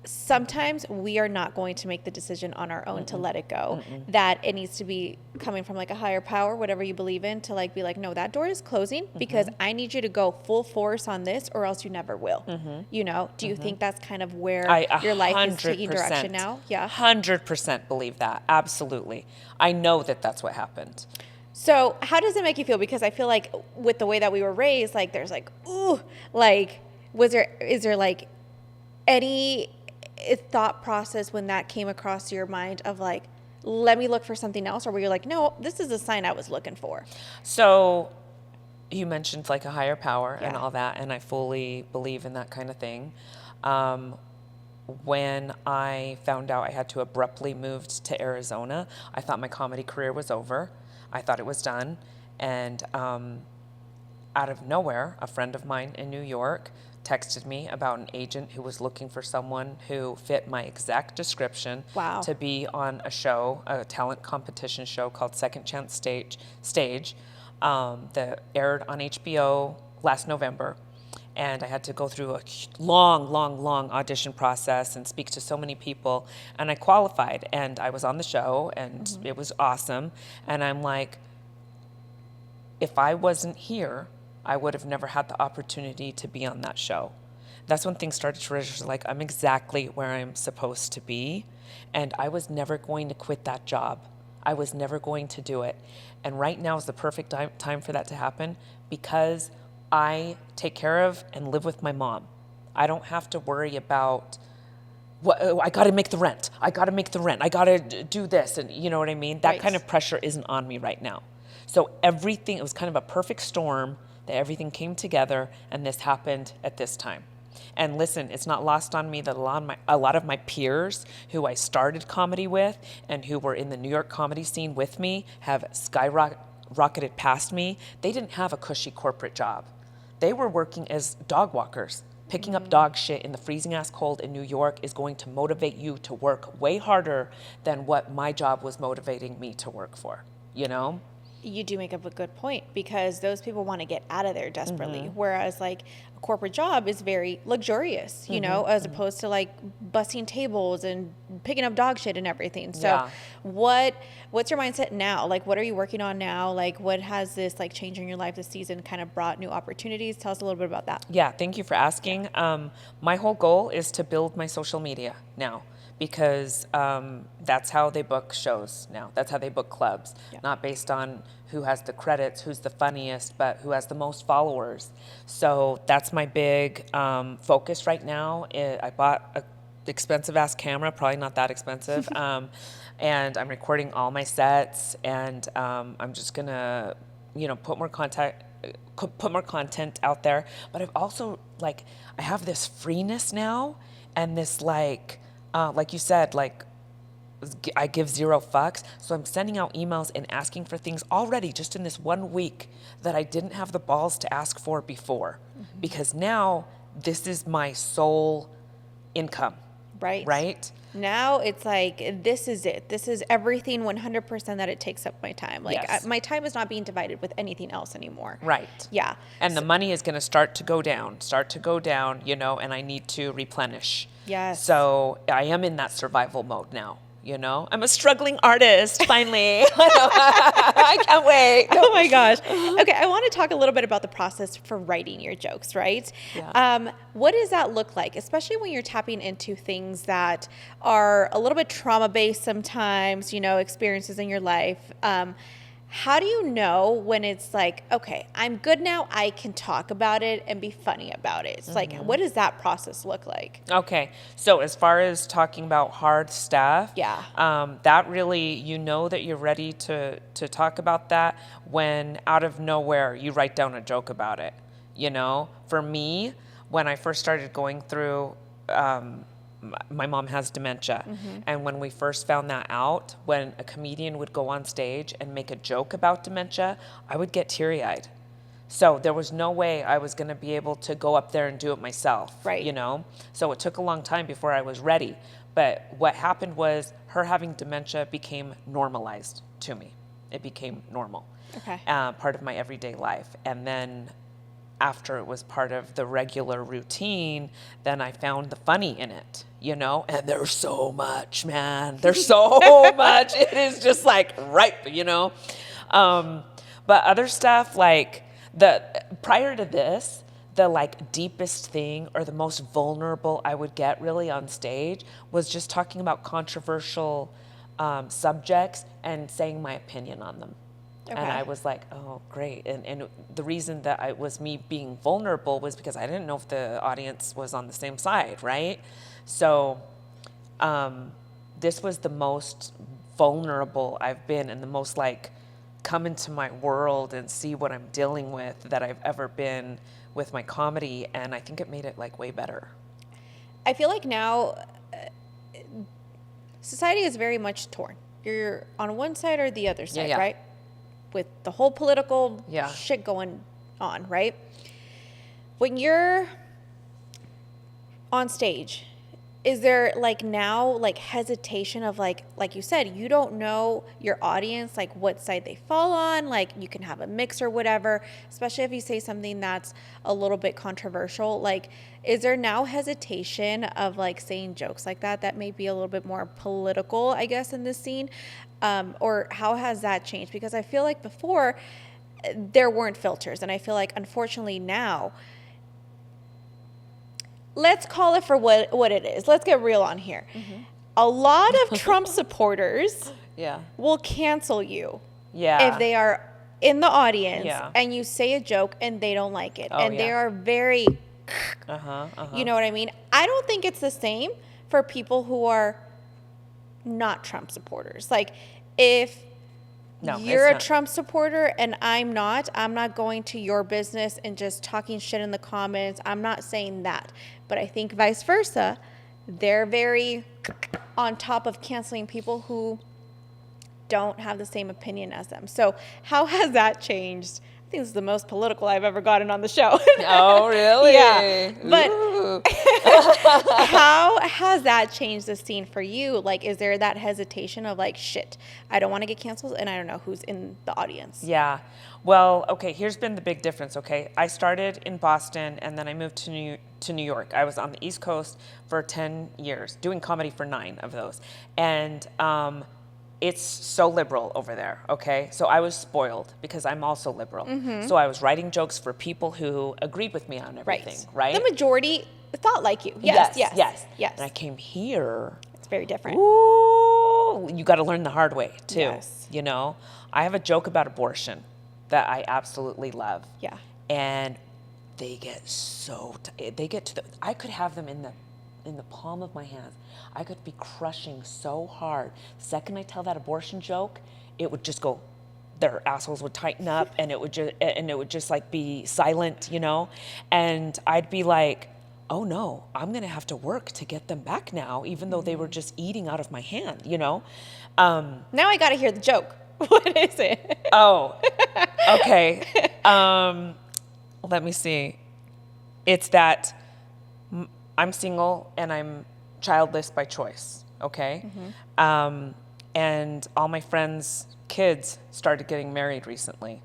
Sometimes we are not going to make the decision on our own to let it go. That it needs to be coming from like a higher power, whatever you believe in, to like be like, no, that door is closing because I need you to go full force on this or else you never will. You know, do you think that's kind of where your life is taking direction now? Yeah. 100% believe that. Absolutely. I know that that's what happened. So how does it make you feel? Because I feel like with the way that we were raised, like there's like, ooh, like, is there like any thought process when that came across your mind of like, let me look for something else, or where you're like, no, this is the sign I was looking for? So you mentioned like a higher power and all that, and I fully believe in that kind of thing. When I found out I had to abruptly move to Arizona, I thought my comedy career was over. I thought it was done. And out of nowhere, a friend of mine in New York texted me about an agent who was looking for someone who fit my exact description to be on a show, a talent competition show called Second Chance Stage that aired on HBO last November. And I had to go through a long audition process and speak to so many people. And I qualified, and I was on the show, and it was awesome. And I'm like, if I wasn't here, I would have never had the opportunity to be on that show. That's when things started to register, like, I'm exactly where I'm supposed to be. And I was never going to quit that job. I was never going to do it. And right now is the perfect time for that to happen because I take care of and live with my mom. I don't have to worry about, I got to make the rent. I got to do this. And you know what I mean? That kind of pressure isn't on me right now. So everything, it was kind of a perfect storm that everything came together, and this happened at this time. And listen, it's not lost on me that a lot of my peers who I started comedy with and who were in the New York comedy scene with me have skyrocketed past me. They didn't have a cushy corporate job. They were working as dog walkers. Picking up dog shit in the freezing ass cold in New York is going to motivate you to work way harder than what my job was motivating me to work for, you know? You do make up a good point because those people want to get out of there desperately. Whereas like a corporate job is very luxurious, you know, as opposed to like bussing tables and picking up dog shit and everything. So what's your mindset now? Like, what are you working on now? Like, what has this like change in your life this season kind of brought new opportunities? Tell us a little bit about that. Yeah, thank you for asking. My whole goal is to build my social media now. Because that's how they book shows now. That's how they book clubs. Not based on who has the credits, who's the funniest, but who has the most followers. So that's my big focus right now. I bought an expensive-ass camera, probably not that expensive, and I'm recording all my sets, and I'm just going to, put more content out there. But I've also, I have this freeness now and this, like you said, I give zero fucks. So I'm sending out emails and asking for things already just in this 1 week that I didn't have the balls to ask for before. Because now this is my sole income. Right. Right? Now it's like, this is it. This is everything 100% that it takes up my time. Like Yes. my time is not being divided with anything else anymore. Right. Yeah. And the money is going to start to go down, you know, and I need to replenish. Yes. So I am in that survival mode now. You know, I'm a struggling artist, finally. I can't wait. Oh my gosh. Okay, I want to talk a little bit about the process for writing your jokes, right? Yeah. What does that look like, especially when you're tapping into things that are a little bit trauma-based sometimes, you know, experiences in your life? How do you know when it's like, okay, I'm good now, I can talk about it and be funny about it? It's like, what does that process look like? Okay, so as far as talking about hard stuff, Yeah. that really, you know that you're ready to talk about that when out of nowhere you write down a joke about it. You know, for me, when I first started going through, my mom has dementia. And when we first found that out, when a comedian would go on stage and make a joke about dementia, I would get teary-eyed. So there was no way I was going to be able to go up there and do it myself, Right. you know? So it took a long time before I was ready. But what happened was her having dementia became normalized to me. It became normal, Okay. part of my everyday life. And then after it was part of the regular routine, then I found the funny in it, you know? And there's so much, man. There's so much. It is just like ripe, you know? But other stuff, like prior to this, the like deepest thing or the most vulnerable I would get really on stage was just talking about controversial subjects and saying my opinion on them. Okay. And I was like, oh, great. And the reason that I was me being vulnerable was because I didn't know if the audience was on the same side, right? So this was the most vulnerable I've been and the most like come into my world and see what I'm dealing with that I've ever been with my comedy. And I think it made it like way better. I feel like now society is very much torn. You're on one side or the other side, Yeah. right? With the whole political Yeah. shit going on, right? When you're on stage, is there like now like hesitation of like you said, you don't know your audience, like what side they fall on, like you can have a mix or whatever, especially if you say something that's a little bit controversial. Like, is there now hesitation of like saying jokes like that may be a little bit more political, I guess, in this scene? Or how has that changed? Because I feel like before there weren't filters, and I feel like unfortunately now, let's call it for what it is. Let's get real on here. A lot of Trump supporters Yeah. will cancel you Yeah. if they are in the audience Yeah. and you say a joke and they don't like it. Oh, and they yeah. are very, you know what I mean? I don't think it's the same for people who are not Trump supporters. Like, if No, you're it's a not. Trump supporter and I'm not going to your business and just talking shit in the comments. I'm not saying that. But I think vice versa, they're very on top of canceling people who don't have the same opinion as them. So how has that changed? I think this is the most political I've ever gotten on the show. Oh, really? Yeah. But Ooh. how has that changed the scene for you? Like, is there that hesitation of like, shit, I don't want to get canceled and I don't know who's in the audience? Yeah. Well, okay, here's been the big difference, okay? I started in Boston and then I moved to New York. I was on the East Coast for 10 years, doing comedy for 9 of those. And it's so liberal over there, okay? So I was spoiled because I'm also liberal. So I was writing jokes for people who agreed with me on everything, right? The majority thought like you. Yes. And I came here. It's very different. Ooh, you got to learn the hard way too. Yes. You know, I have a joke about abortion that I absolutely love. Yeah. And they get I could have them in the palm of my hands. I could be crushing so hard. The second I tell that abortion joke, it would just go, their assholes would tighten up and it would just like be silent, you know? And I'd be like, oh no, I'm going to have to work to get them back now, even though they were just eating out of my hand, you know? Now I got to hear the joke. What is it? Oh, okay. Let me see. It's that I'm single and I'm childless by choice, okay? And all my friends' kids started getting married recently.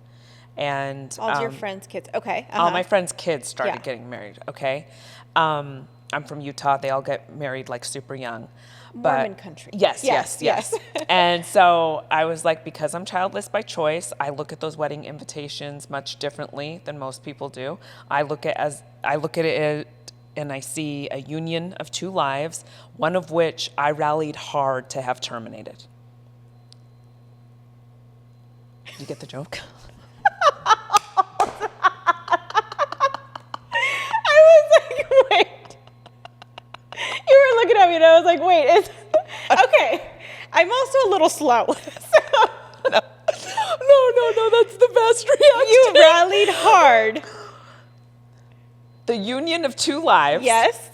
And All your friends' kids. Okay. all my friends' kids started Yeah. getting married, okay? I'm from Utah. They all get married like super young. Mormon country. Yes, Yes, yes, yes. yes. And so I was like, because I'm childless by choice, I look at those wedding invitations much differently than most people do. I look at it and I see a union of two lives, one of which I rallied hard to have terminated. You get the joke? I was like, wait. You were looking at me and I was like, wait, it's okay. I'm also a little slow. So No, that's the best reaction. you rallied hard. The union of two lives. Yes.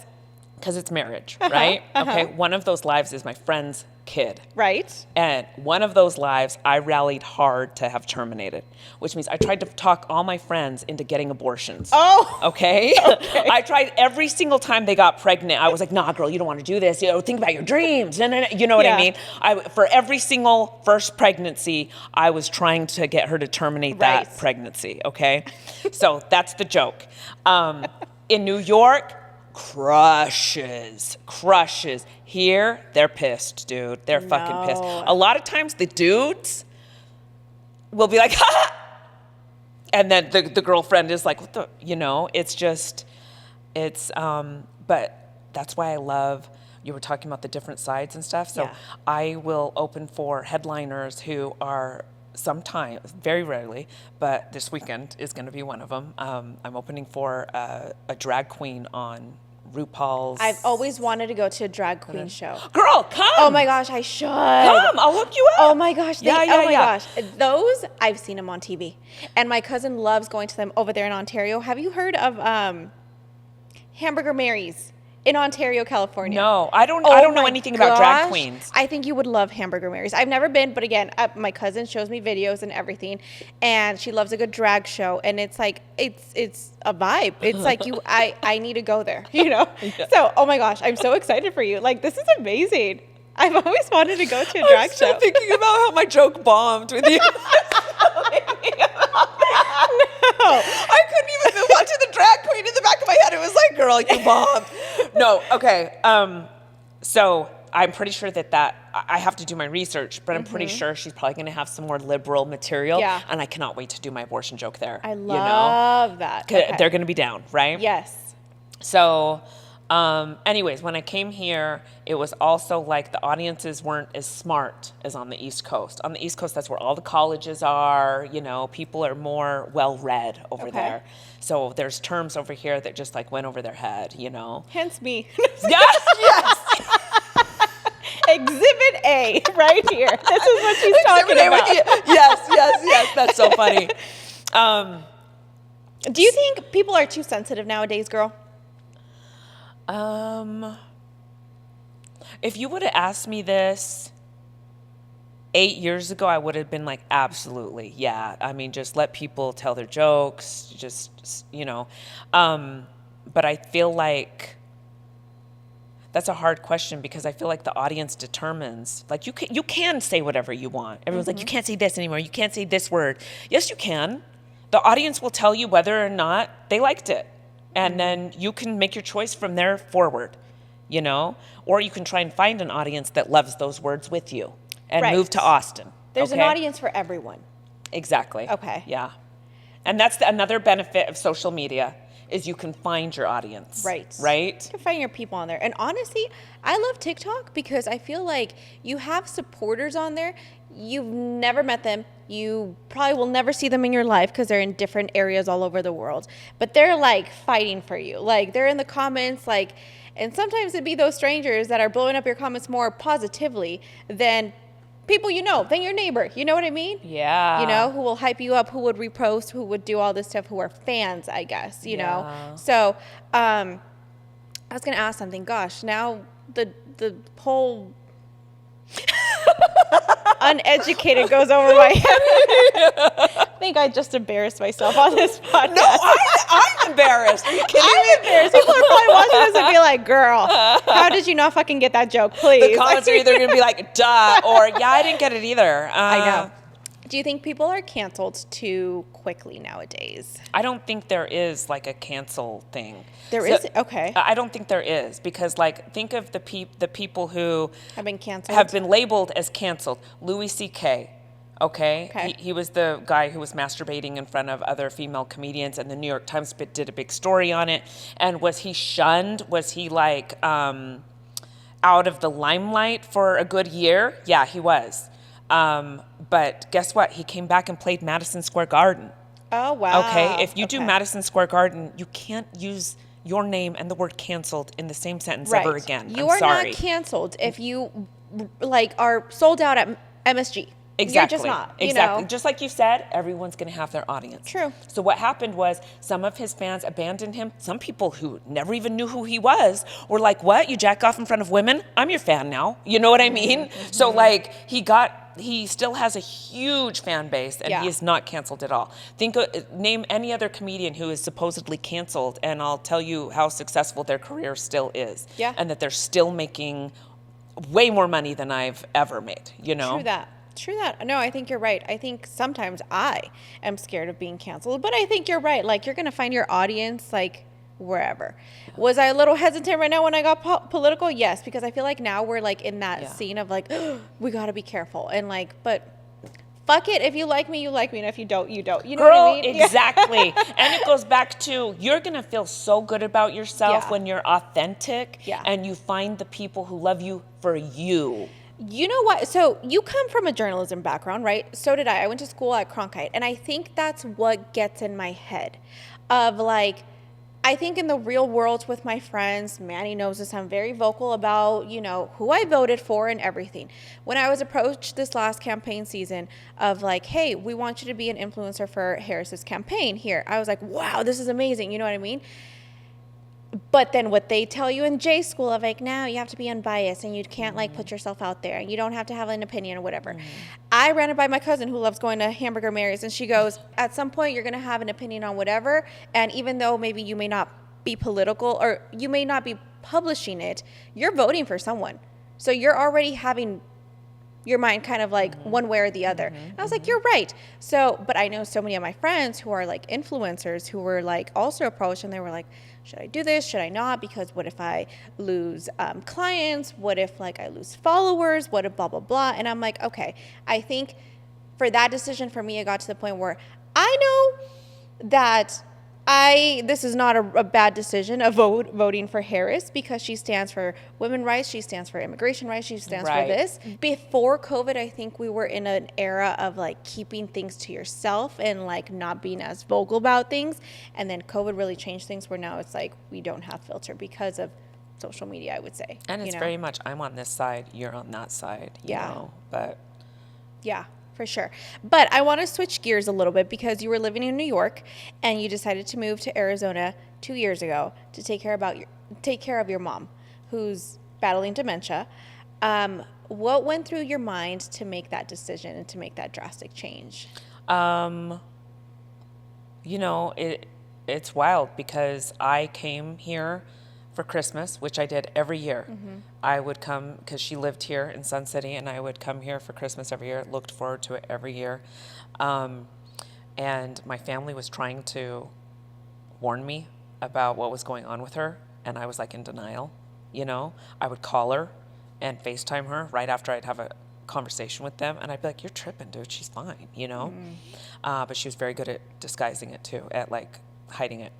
Because it's marriage, right? Okay, one of those lives is my friend's kid. Right. And one of those lives I rallied hard to have terminated, which means I tried to talk all my friends into getting abortions. Oh. Okay? I tried every single time they got pregnant. I was like, nah, girl, you don't want to do this. You know, think about your dreams. You know what I mean? For every single first pregnancy, I was trying to get her to terminate that pregnancy, okay? So that's the joke. In New York, crushes. Here, they're pissed, dude. They're fucking pissed. A lot of times the dudes will be like, ha! And then the girlfriend is like, what the, you know, it's just, but that's why I love, you were talking about the different sides and stuff. So I will open for headliners who are sometimes, very rarely, but this weekend is going to be one of them. I'm opening for a drag queen on RuPaul's. I've always wanted to go to a drag queen show. Girl, come! Oh my gosh, I should. Come, I'll hook you up. Oh my gosh. Yeah, oh my yeah. gosh. Those, I've seen them on TV. And my cousin loves going to them over there in Ontario. Have you heard of Hamburger Mary's in Ontario, California? No, I don't know anything about drag queens. I think you would love Hamburger Mary's. I've never been, but again, my cousin shows me videos and everything, and she loves a good drag show, and it's like it's a vibe. It's like I need to go there, you know. Yeah. So, oh my gosh, I'm so excited for you. Like, this is amazing. I've always wanted to go to a drag I'm still show. thinking about how my joke bombed with you. No. I couldn't even move on to the drag queen in the back of my head. It was like, girl, you bombed. No, okay. So I'm pretty sure that I have to do my research, but I'm pretty sure she's probably going to have some more liberal material. Yeah. And I cannot wait to do my abortion joke there. I love that. 'Cause Okay. they're going to be down, right? Yes. So, anyways, when I came here, it was also like the audiences weren't as smart as on the East Coast. On the East Coast, that's where all the colleges are. You know, people are more well-read over there. So there's terms over here that just like went over their head, you know. Hence me. Yes. Exhibit A, right here. This is what she's talking Exhibit A with about. you. Yes. That's so funny. Do you think people are too sensitive nowadays, girl? If you would have asked me this 8 years ago, I would have been like, absolutely, yeah. I mean, just let people tell their jokes, just, you know. But I feel like that's a hard question because I feel like the audience determines. Like, you can say whatever you want. Everyone's like, you can't say this anymore. You can't say this word. Yes, you can. The audience will tell you whether or not they liked it. And then you can make your choice from there forward, you know? Or you can try and find an audience that loves those words with you and move to Austin. There's an audience for everyone. Exactly. Okay. Yeah. And that's another benefit of social media is you can find your audience. Right. Right? You can find your people on there. And honestly, I love TikTok because I feel like you have supporters on there. You've never met them. You probably will never see them in your life because they're in different areas all over the world. But they're like fighting for you. Like they're in the comments, like, and sometimes it'd be those strangers that are blowing up your comments more positively than people you know, than your neighbor. You know what I mean? Yeah. You know, who will hype you up, who would repost, who would do all this stuff, who are fans, I guess, you know? So, I was gonna ask something. Gosh, now the whole uneducated goes over my head. I think I just embarrassed myself on this podcast. No, I'm embarrassed. Are you kidding me? I'm embarrassed. People are probably watching this and be like, girl, how did you not fucking get that joke, please? The comments are either going to be like, duh, or yeah, I didn't get it either. I know. Do you think people are canceled too quickly nowadays? I don't think there is like a cancel thing. There is? Okay. I don't think there is, because like think of the people who have been canceled. Have been labeled as canceled. Louis C.K. Okay. He was the guy who was masturbating in front of other female comedians, and the New York Times did a big story on it. And was he shunned? Was he like out of the limelight for a good year? Yeah, he was. But guess what? He came back and played Madison Square Garden. Oh, wow. Okay. If you do Madison Square Garden, you can't use your name and the word canceled in the same sentence ever again. You are not canceled if you like are sold out at MSG. Exactly. You're just not. Exactly. Just like you said, everyone's going to have their audience. True. So what happened was some of his fans abandoned him. Some people who never even knew who he was were like, what? You jack off in front of women? I'm your fan now. You know what I mean? Mm-hmm. So like he still has a huge fan base, and he is not canceled at all. Name any other comedian who is supposedly canceled, and I'll tell you how successful their career still is. Yeah. And that they're still making way more money than I've ever made, you know? True that. No, I think you're right. I think sometimes I am scared of being canceled, but I think you're right. Like, you're going to find your audience, like, wherever. Was I a little hesitant right now when I got political? Yes, because I feel like now we're, like, in that scene of, like, we got to be careful. And, like, but fuck it. If you like me, you like me. And if you don't, you don't. You know what I mean? Exactly. And it goes back to, you're going to feel so good about yourself when you're authentic and you find the people who love you for you. You know what? So you come from a journalism background, right? So did I. I went to school at Cronkite. And I think that's what gets in my head of like, I think in the real world with my friends, Manny knows this, I'm very vocal about, you know, who I voted for and everything. When I was approached this last campaign season of like, hey, we want you to be an influencer for Harris's campaign here. I was like, wow, this is amazing. You know what I mean? But then what they tell you in J school of like, now you have to be unbiased and you can't like put yourself out there and you don't have to have an opinion or whatever. I ran it by my cousin who loves going to Hamburger Mary's, and she goes, at some point you're going to have an opinion on whatever. And even though maybe you may not be political or you may not be publishing it, you're voting for someone. So you're already having your mind kind of like one way or the other. And I was like, you're right. So, but I know so many of my friends who are like influencers who were like also approached and they were like, should I do this? Should I not? Because what if I lose clients? What if like I lose followers? What if blah, blah, blah? And I'm like, okay, I think for that decision for me, it got to the point where I know that this is not a bad decision of voting for Harris because she stands for women's rights, she stands for immigration rights, she stands for this. Before COVID, I think we were in an era of like keeping things to yourself and like not being as vocal about things. And then COVID really changed things where now it's like we don't have filter because of social media, I would say. And it's very much I'm on this side, you're on that side, you know, but. Yeah. For sure. But I want to switch gears a little bit because you were living in New York and you decided to move to Arizona 2 years ago to take care of your mom who's battling dementia. What went through your mind to make that decision and to make that drastic change? You know, it's wild because I came here for Christmas, which I did every year. I would come because she lived here in Sun City, and I would come here for Christmas every year. Looked forward to it every year. And my family was trying to warn me about what was going on with her, and I was like in denial. You know, I would call her and FaceTime her right after I'd have a conversation with them, and I'd be like, "You're tripping, dude. She's fine." You know, but she was very good at disguising it too, at like hiding it.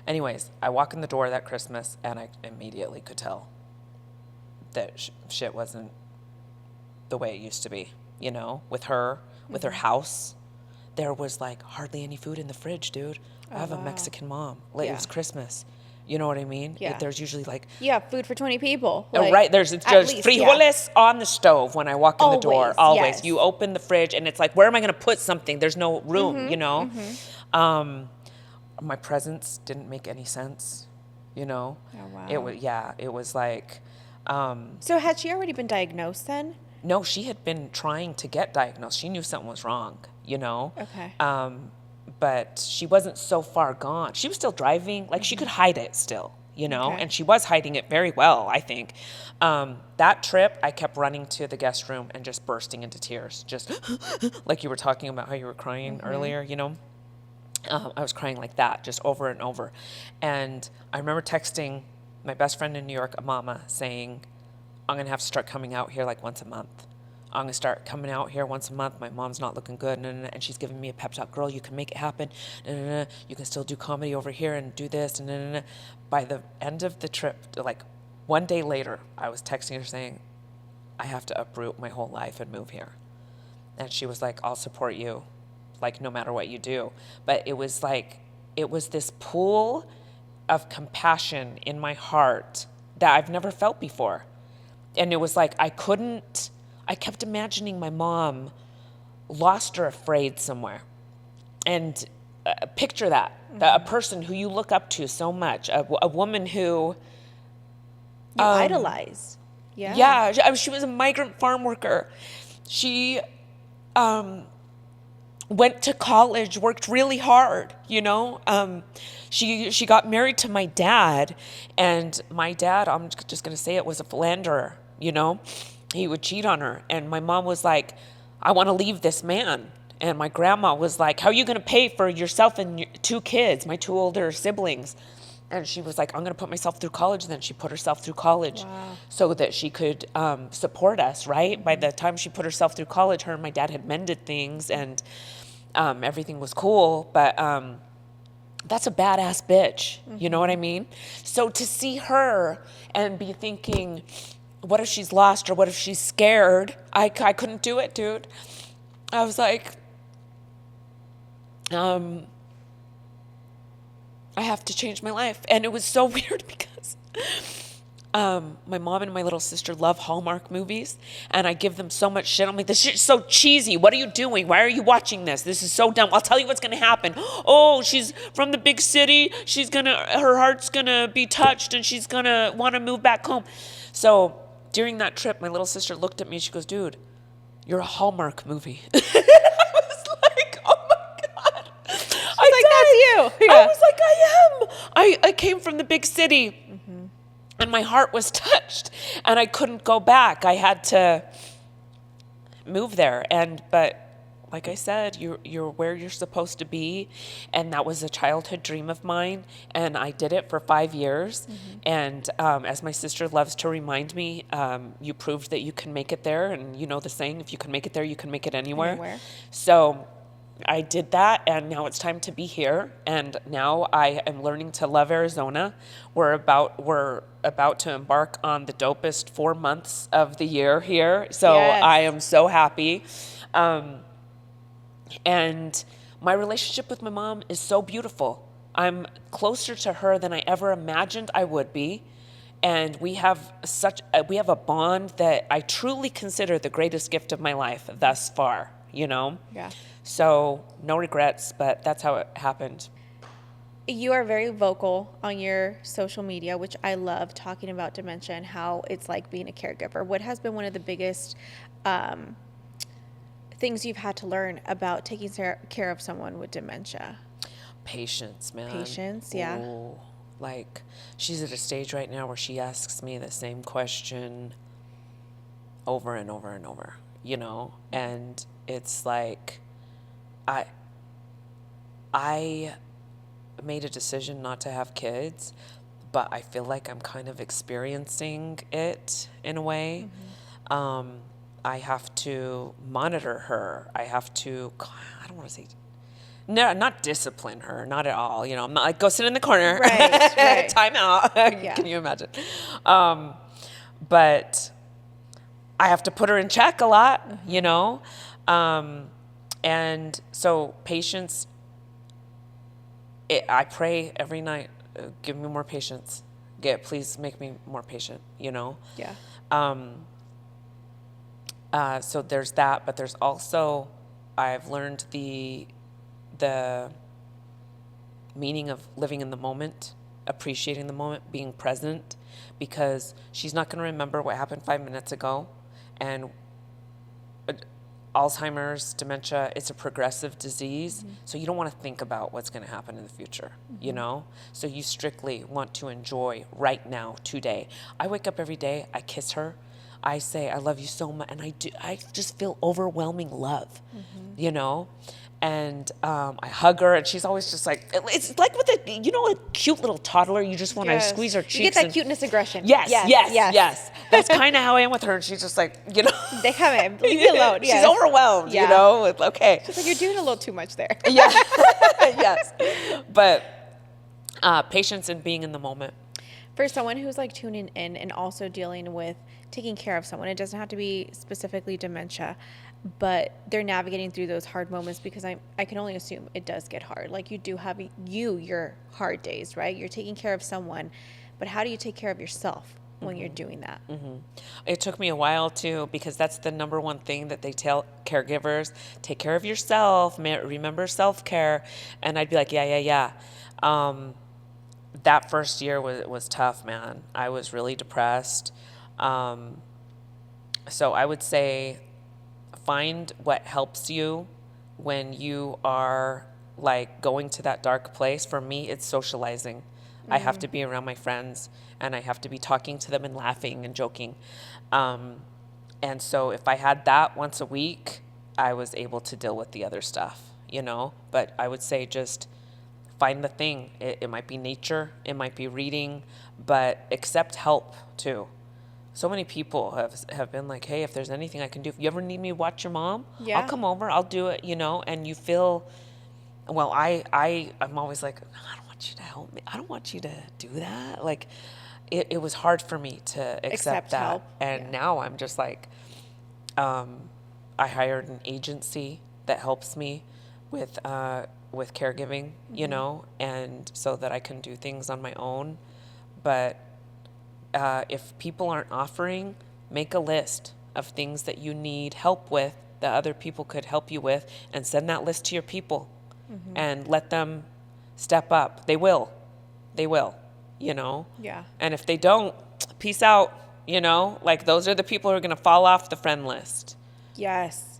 Anyways, I walk in the door that Christmas, and I immediately could tell that shit wasn't the way it used to be, you know, with her, with her house. There was, like, hardly any food in the fridge, dude. I have a Mexican mom. Like, it's Christmas. You know what I mean? Yeah. There's usually, like... Yeah, food for 20 people. Like, right. There's frijoles on the stove when I walk in the door. Always. Yes. You open the fridge, and it's like, where am I going to put something? There's no room, you know? My presents didn't make any sense. you know? Oh, wow. It was like, So had she already been diagnosed then? no, she had been trying to get diagnosed. She knew something was wrong, you know? Okay. But she wasn't so far gone. She was still driving. Like, she could hide it still, you know? Okay. And she was hiding it very well, I think. That trip, I kept running to the guest room and just bursting into tears. Just like you were talking about how you were crying earlier, you know? I was crying like that, just over and over. And I remember texting my best friend in New York, Amama, saying, I'm going to have to start coming out here like once a month. I'm going to start coming out here once a month. My mom's not looking good. And she's giving me a pep talk. Girl, you can make it happen. You can still do comedy over here and do this. By the end of the trip, like one day later, I was texting her saying, I have to uproot my whole life and move here. And she was like, I'll support you, like no matter what you do. But it was this pool of compassion in my heart that I've never felt before. And it was like, I kept imagining my mom lost or afraid somewhere. And picture that a person who you look up to so much, a woman who You idolize. Yeah. Yeah, she was a migrant farm worker. She went to college, worked really hard, you know. She got married to my dad, and my dad, I'm just going to say it, was a philanderer, you know. He would cheat on her, and my mom was like, I want to leave this man. And my grandma was like, how are you going to pay for yourself and your 2 kids, my 2 older siblings? And she was like, I'm going to put myself through college. And then she put herself through college so that she could support us, right? By the time she put herself through college, her and my dad had mended things, and everything was cool. But that's a badass bitch. You know what I mean? So to see her and be thinking, what if she's lost or what if she's scared? I couldn't do it, dude. I was like, I have to change my life. And it was so weird because my mom and my little sister love Hallmark movies, and I give them so much shit. I'm like, this shit's so cheesy. What are you doing? Why are you watching this? This is so dumb. I'll tell you what's going to happen. Oh, she's from the big city. Her heart's going to be touched, and she's going to want to move back home. So during that trip, my little sister looked at me. She goes, dude, you're a Hallmark movie. I was like, oh my God. That's you. Yeah. I was like, I am. I came from the big city, and my heart was touched, and I couldn't go back. I had to move there. But like I said, you're where you're supposed to be, and that was a childhood dream of mine, and I did it for 5 years. And as my sister loves to remind me, you proved that you can make it there, and you know the saying, if you can make it there, you can make it anywhere. So I did that, and now it's time to be here. And now I am learning to love Arizona. We're about to embark on the dopest 4 months of the year here. So Yes. I am so happy. And my relationship with my mom is so beautiful. I'm closer to her than I ever imagined I would be. And we have a bond that I truly consider the greatest gift of my life thus far, you know? Yeah. So no regrets, but that's how it happened. You are very vocal on your social media, which I love, talking about dementia and how it's like being a caregiver. What has been one of the biggest things you've had to learn about taking care of someone with dementia? Patience, man. Patience, yeah. Ooh, like, she's at a stage right now where she asks me the same question over and over and over, you know? And it's like, I made a decision not to have kids, but I feel like I'm kind of experiencing it in a way. I have to monitor her. I have to, I don't want to say, no, not discipline her, not at all. You know, I'm not like, go sit in the corner. Right. Time out. Yeah. Can you imagine? But I have to put her in check a lot, you know? And so patience, I pray every night, give me more patience. Please make me more patient, you know? Yeah. So there's that, but there's also, I've learned the meaning of living in the moment, appreciating the moment, being present, because she's not going to remember what happened 5 minutes ago. And Alzheimer's, dementia, it's a progressive disease. So you don't want to think about what's going to happen in the future, you know? So you strictly want to enjoy right now, today. I wake up every day, I kiss her, I say, I love you so much. And I just feel overwhelming love, you know? And I hug her, and she's always just like, it's like with a cute little toddler, you just want to squeeze her cheeks. You get that cuteness aggression. Yes. That's kind of how I am with her, and she's just like, you know. They come in, leave me alone. She's overwhelmed, you know. Okay. She's like, you're doing a little too much there. Yeah. Yes. But patience and being in the moment. For someone who's like tuning in and also dealing with taking care of someone, it doesn't have to be specifically dementia, but they're navigating through those hard moments, because I can only assume it does get hard. Like you do have your hard days, right? You're taking care of someone, but how do you take care of yourself when you're doing that? It took me a while too, because that's the number one thing that they tell caregivers: take care of yourself, remember self-care. And I'd be like, yeah. That first year was tough, man. I was really depressed. So I would say, find what helps you when you are like going to that dark place. For me, it's socializing. I have to be around my friends, and I have to be talking to them and laughing and joking. And so if I had that once a week, I was able to deal with the other stuff, you know? But I would say just find the thing. It might be nature, it might be reading, but accept help too. So many people have been like, hey, if there's anything I can do, if you ever need me to watch your mom, I'll come over, I'll do it, you know? And you feel, well, I'm always like, I don't want you to help me. I don't want you to do that. Like, it was hard for me to accept that. Help. And now I'm just like, I hired an agency that helps me with caregiving, you know, and so that I can do things on my own. But if people aren't offering, make a list of things that you need help with that other people could help you with, and send that list to your people and let them step up. They will, you know? Yeah. And if they don't, peace out, you know? Like, those are the people who are going to fall off the friend list. Yes.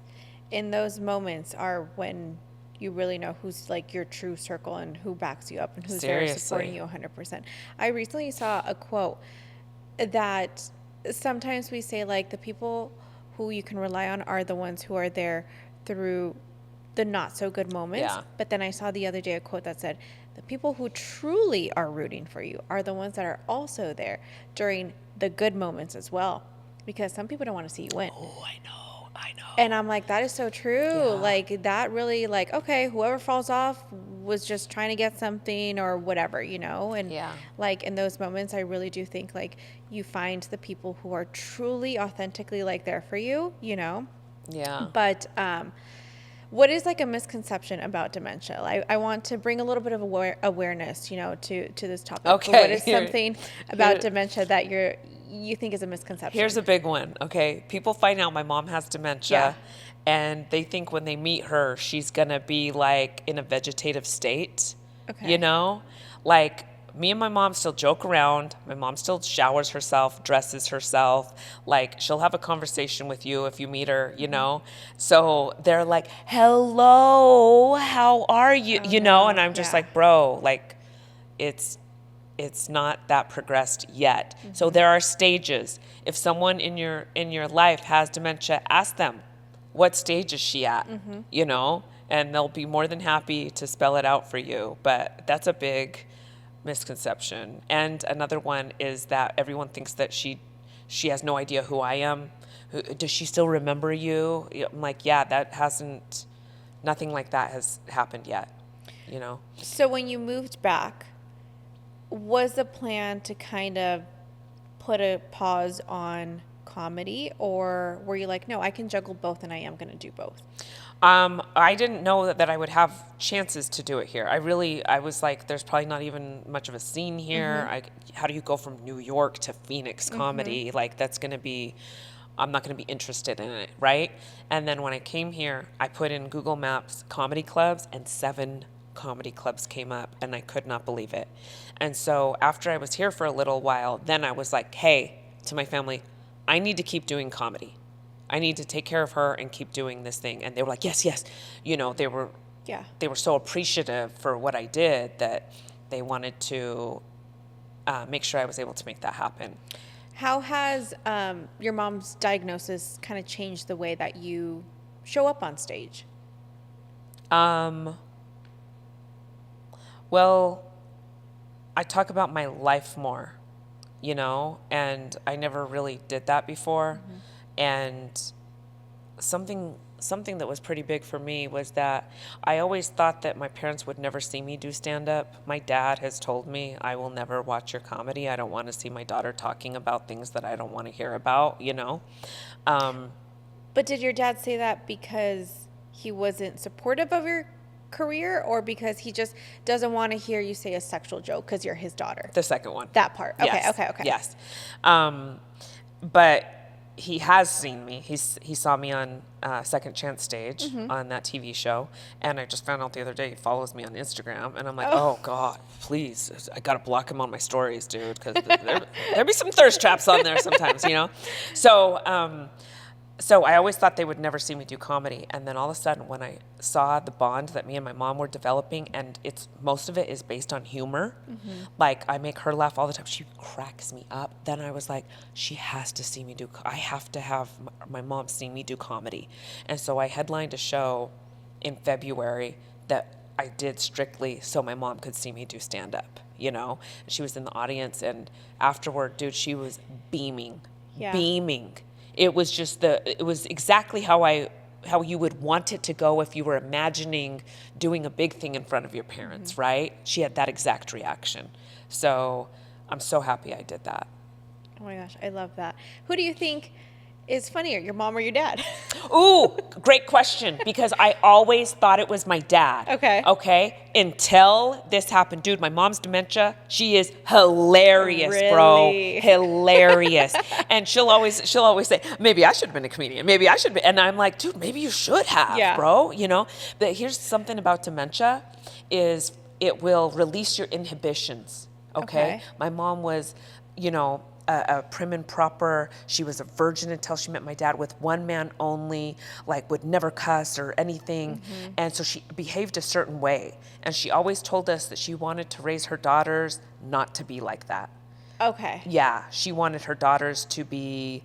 In those moments are when you really know who's like your true circle and who backs you up and who's there supporting you 100%. I recently saw a quote that sometimes we say, like, the people who you can rely on are the ones who are there through the not so good moments. Yeah. But then I saw the other day a quote that said, the people who truly are rooting for you are the ones that are also there during the good moments as well. Because some people don't want to see you win. Oh, I know. And I'm like, that is so true. Yeah. Like, that really, like, okay, whoever falls off was just trying to get something or whatever, you know? And like, in those moments, I really do think, like, you find the people who are truly, authentically, like, there for you, you know? Yeah. But what is, like, a misconception about dementia? I want to bring a little bit of awareness, you know, to this topic. Okay. What is something about dementia that you think is a misconception? Here's a big one. Okay. People find out my mom has dementia, and they think when they meet her, she's going to be like in a vegetative state. Okay. You know, like, me and my mom still joke around. My mom still showers herself, dresses herself. Like, she'll have a conversation with you if you meet her, you know? So they're like, hello, how are you? You know? And I'm just like, bro, like, it's not that progressed yet. So there are stages. If someone in your life has dementia, ask them, what stage is she at? You know? And they'll be more than happy to spell it out for you. But that's a big misconception. And another one is that everyone thinks that she has no idea who I am. Does she still remember you? I'm like, yeah, nothing like that has happened yet, you know? So when you moved back, was the plan to kind of put a pause on comedy, or were you like, no, I can juggle both and I am going to do both? I didn't know that I would have chances to do it here. I was like, there's probably not even much of a scene here. How do you go from New York to Phoenix comedy? Like, I'm not going to be interested in it, right? And then when I came here, I put in Google Maps comedy clubs, and 7 comedy clubs came up, and I could not believe it. And so after I was here for a little while, then I was like, hey, to my family, I need to keep doing comedy. I need to take care of her and keep doing this thing. And they were like, yes, yes. You know, they were so appreciative for what I did that they wanted to make sure I was able to make that happen. How has your mom's diagnosis kind of changed the way that you show up on stage? Well, I talk about my life more, you know, and I never really did that before. Mm-hmm. And something that was pretty big for me was that I always thought that my parents would never see me do stand-up. My dad has told me, I will never watch your comedy. I don't want to see my daughter talking about things that I don't want to hear about, you know. But did your dad say that because he wasn't supportive of your career, or because he just doesn't want to hear you say a sexual joke because you're his daughter? The second one. That part. Okay, yes. okay. Yes. But he has seen me. He saw me on Second Chance Stage on that TV show, and I just found out the other day he follows me on Instagram, and I'm like, oh God, please, I gotta block him on my stories, dude, because there be some thirst traps on there sometimes, you know. So I always thought they would never see me do comedy, and then all of a sudden, when I saw the bond that me and my mom were developing, and most of it is based on humor, like I make her laugh all the time. She cracks me up. Then I was like, she has to see me do. I have to have my mom see me do comedy, and so I headlined a show in February that I did strictly so my mom could see me do stand up. You know, she was in the audience, and afterward, dude, she was beaming. It was just it was exactly how you would want it to go if you were imagining doing a big thing in front of your parents, right? She had that exact reaction. So I'm so happy I did that. Oh my gosh, I love that. Who do you think is funnier, your mom or your dad? Ooh, great question, because I always thought it was my dad. Okay? Until this happened. Dude, my mom's dementia, she is hilarious, bro. Hilarious. And she'll always say, maybe I should have been a comedian. Maybe I should be. And I'm like, dude, maybe you should have, bro. You know? But here's something about dementia is it will release your inhibitions. Okay? My mom was, you know, a prim and proper. She was a virgin until she met my dad, with one man only, like would never cuss or anything. And so she behaved a certain way. And she always told us that she wanted to raise her daughters not to be like that. Okay. Yeah, she wanted her daughters to be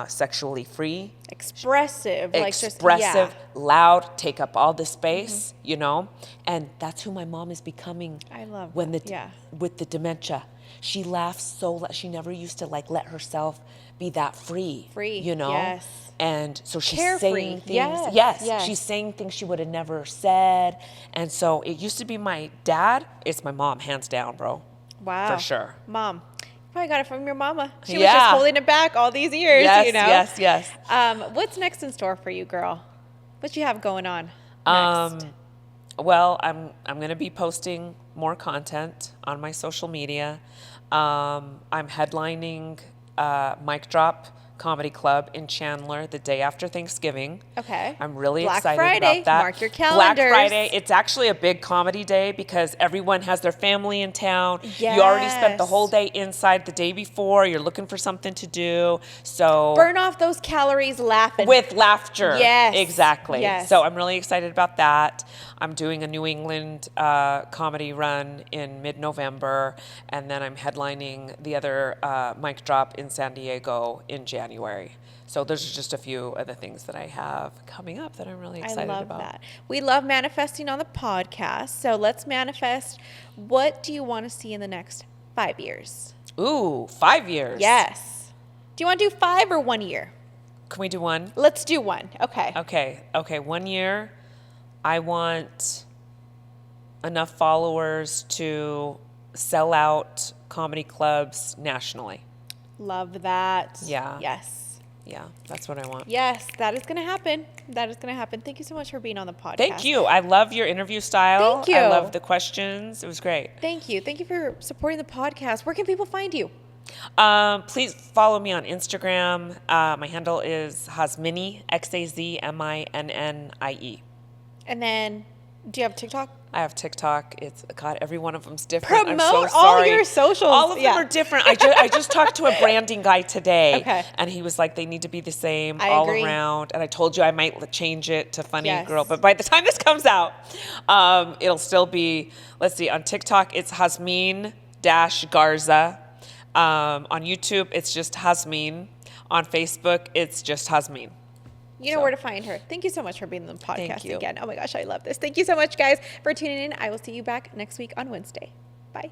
sexually free. Expressive. Loud, take up all the space, you know? And that's who my mom is becoming. I love with the dementia. She laughs so loud. She never used to like let herself be that free, you know? Yes. And so she's Carefree. saying things. Yes. She's saying things she would have never said. And so it used to be my dad. It's my mom, hands down, bro. Wow. For sure. Mom. Probably got it from your mama. She was just holding it back all these years, you know? Yes. What's next in store for you, girl? What you have going on next? Well, I'm going to be posting more content on my social media. I'm headlining Mic Drop Comedy Club in Chandler the day after Thanksgiving. Okay. I'm really Black excited Friday. about that. Mark your calendars. Black Friday. It's actually a big comedy day because everyone has their family in town. Yes. You already spent the whole day inside the day before. You're looking for something to do. So burn off those calories laughing. With laughter. Yes. Exactly. Yes. So I'm really excited about that. I'm doing a New England comedy run in mid-November, and then I'm headlining the other Mic Drop in San Diego in January. So those are just a few of the things that I have coming up that I'm really excited about. I love that. We love manifesting on the podcast. So let's manifest. What do you want to see in the next 5 years? Ooh, 5 years. Yes. Do you want to do 5 or 1 year? Can we do 1? Let's do 1. Okay. Okay. 1 year. I want enough followers to sell out comedy clubs nationally. Love that. Yeah. Yes. Yeah, that's what I want. Yes, that is going to happen. Thank you so much for being on the podcast. Thank you. I love your interview style. Thank you. I love the questions. It was great. Thank you. Thank you for supporting the podcast. Where can people find you? Please follow me on Instagram. My handle is Xazmini, Xazminnie. And then, do you have TikTok? I have TikTok. It's, God, every one of them's different. Promote I'm so all sorry. your socials. All of them are different. I just talked to a branding guy today. Okay. And he was like, they need to be the same I all agree. around. And I told you I might change it to Funny Yes. Girl. But by the time this comes out, it'll still be, let's see, on TikTok, it's Xazmin Garza. On YouTube, it's just Xazmin. On Facebook, it's just Xazmin. You know where to find her. Thank you so much for being on the podcast Thank you. again. Oh my gosh, I love this. Thank you so much, guys, for tuning in. I will see you back next week on Wednesday. Bye.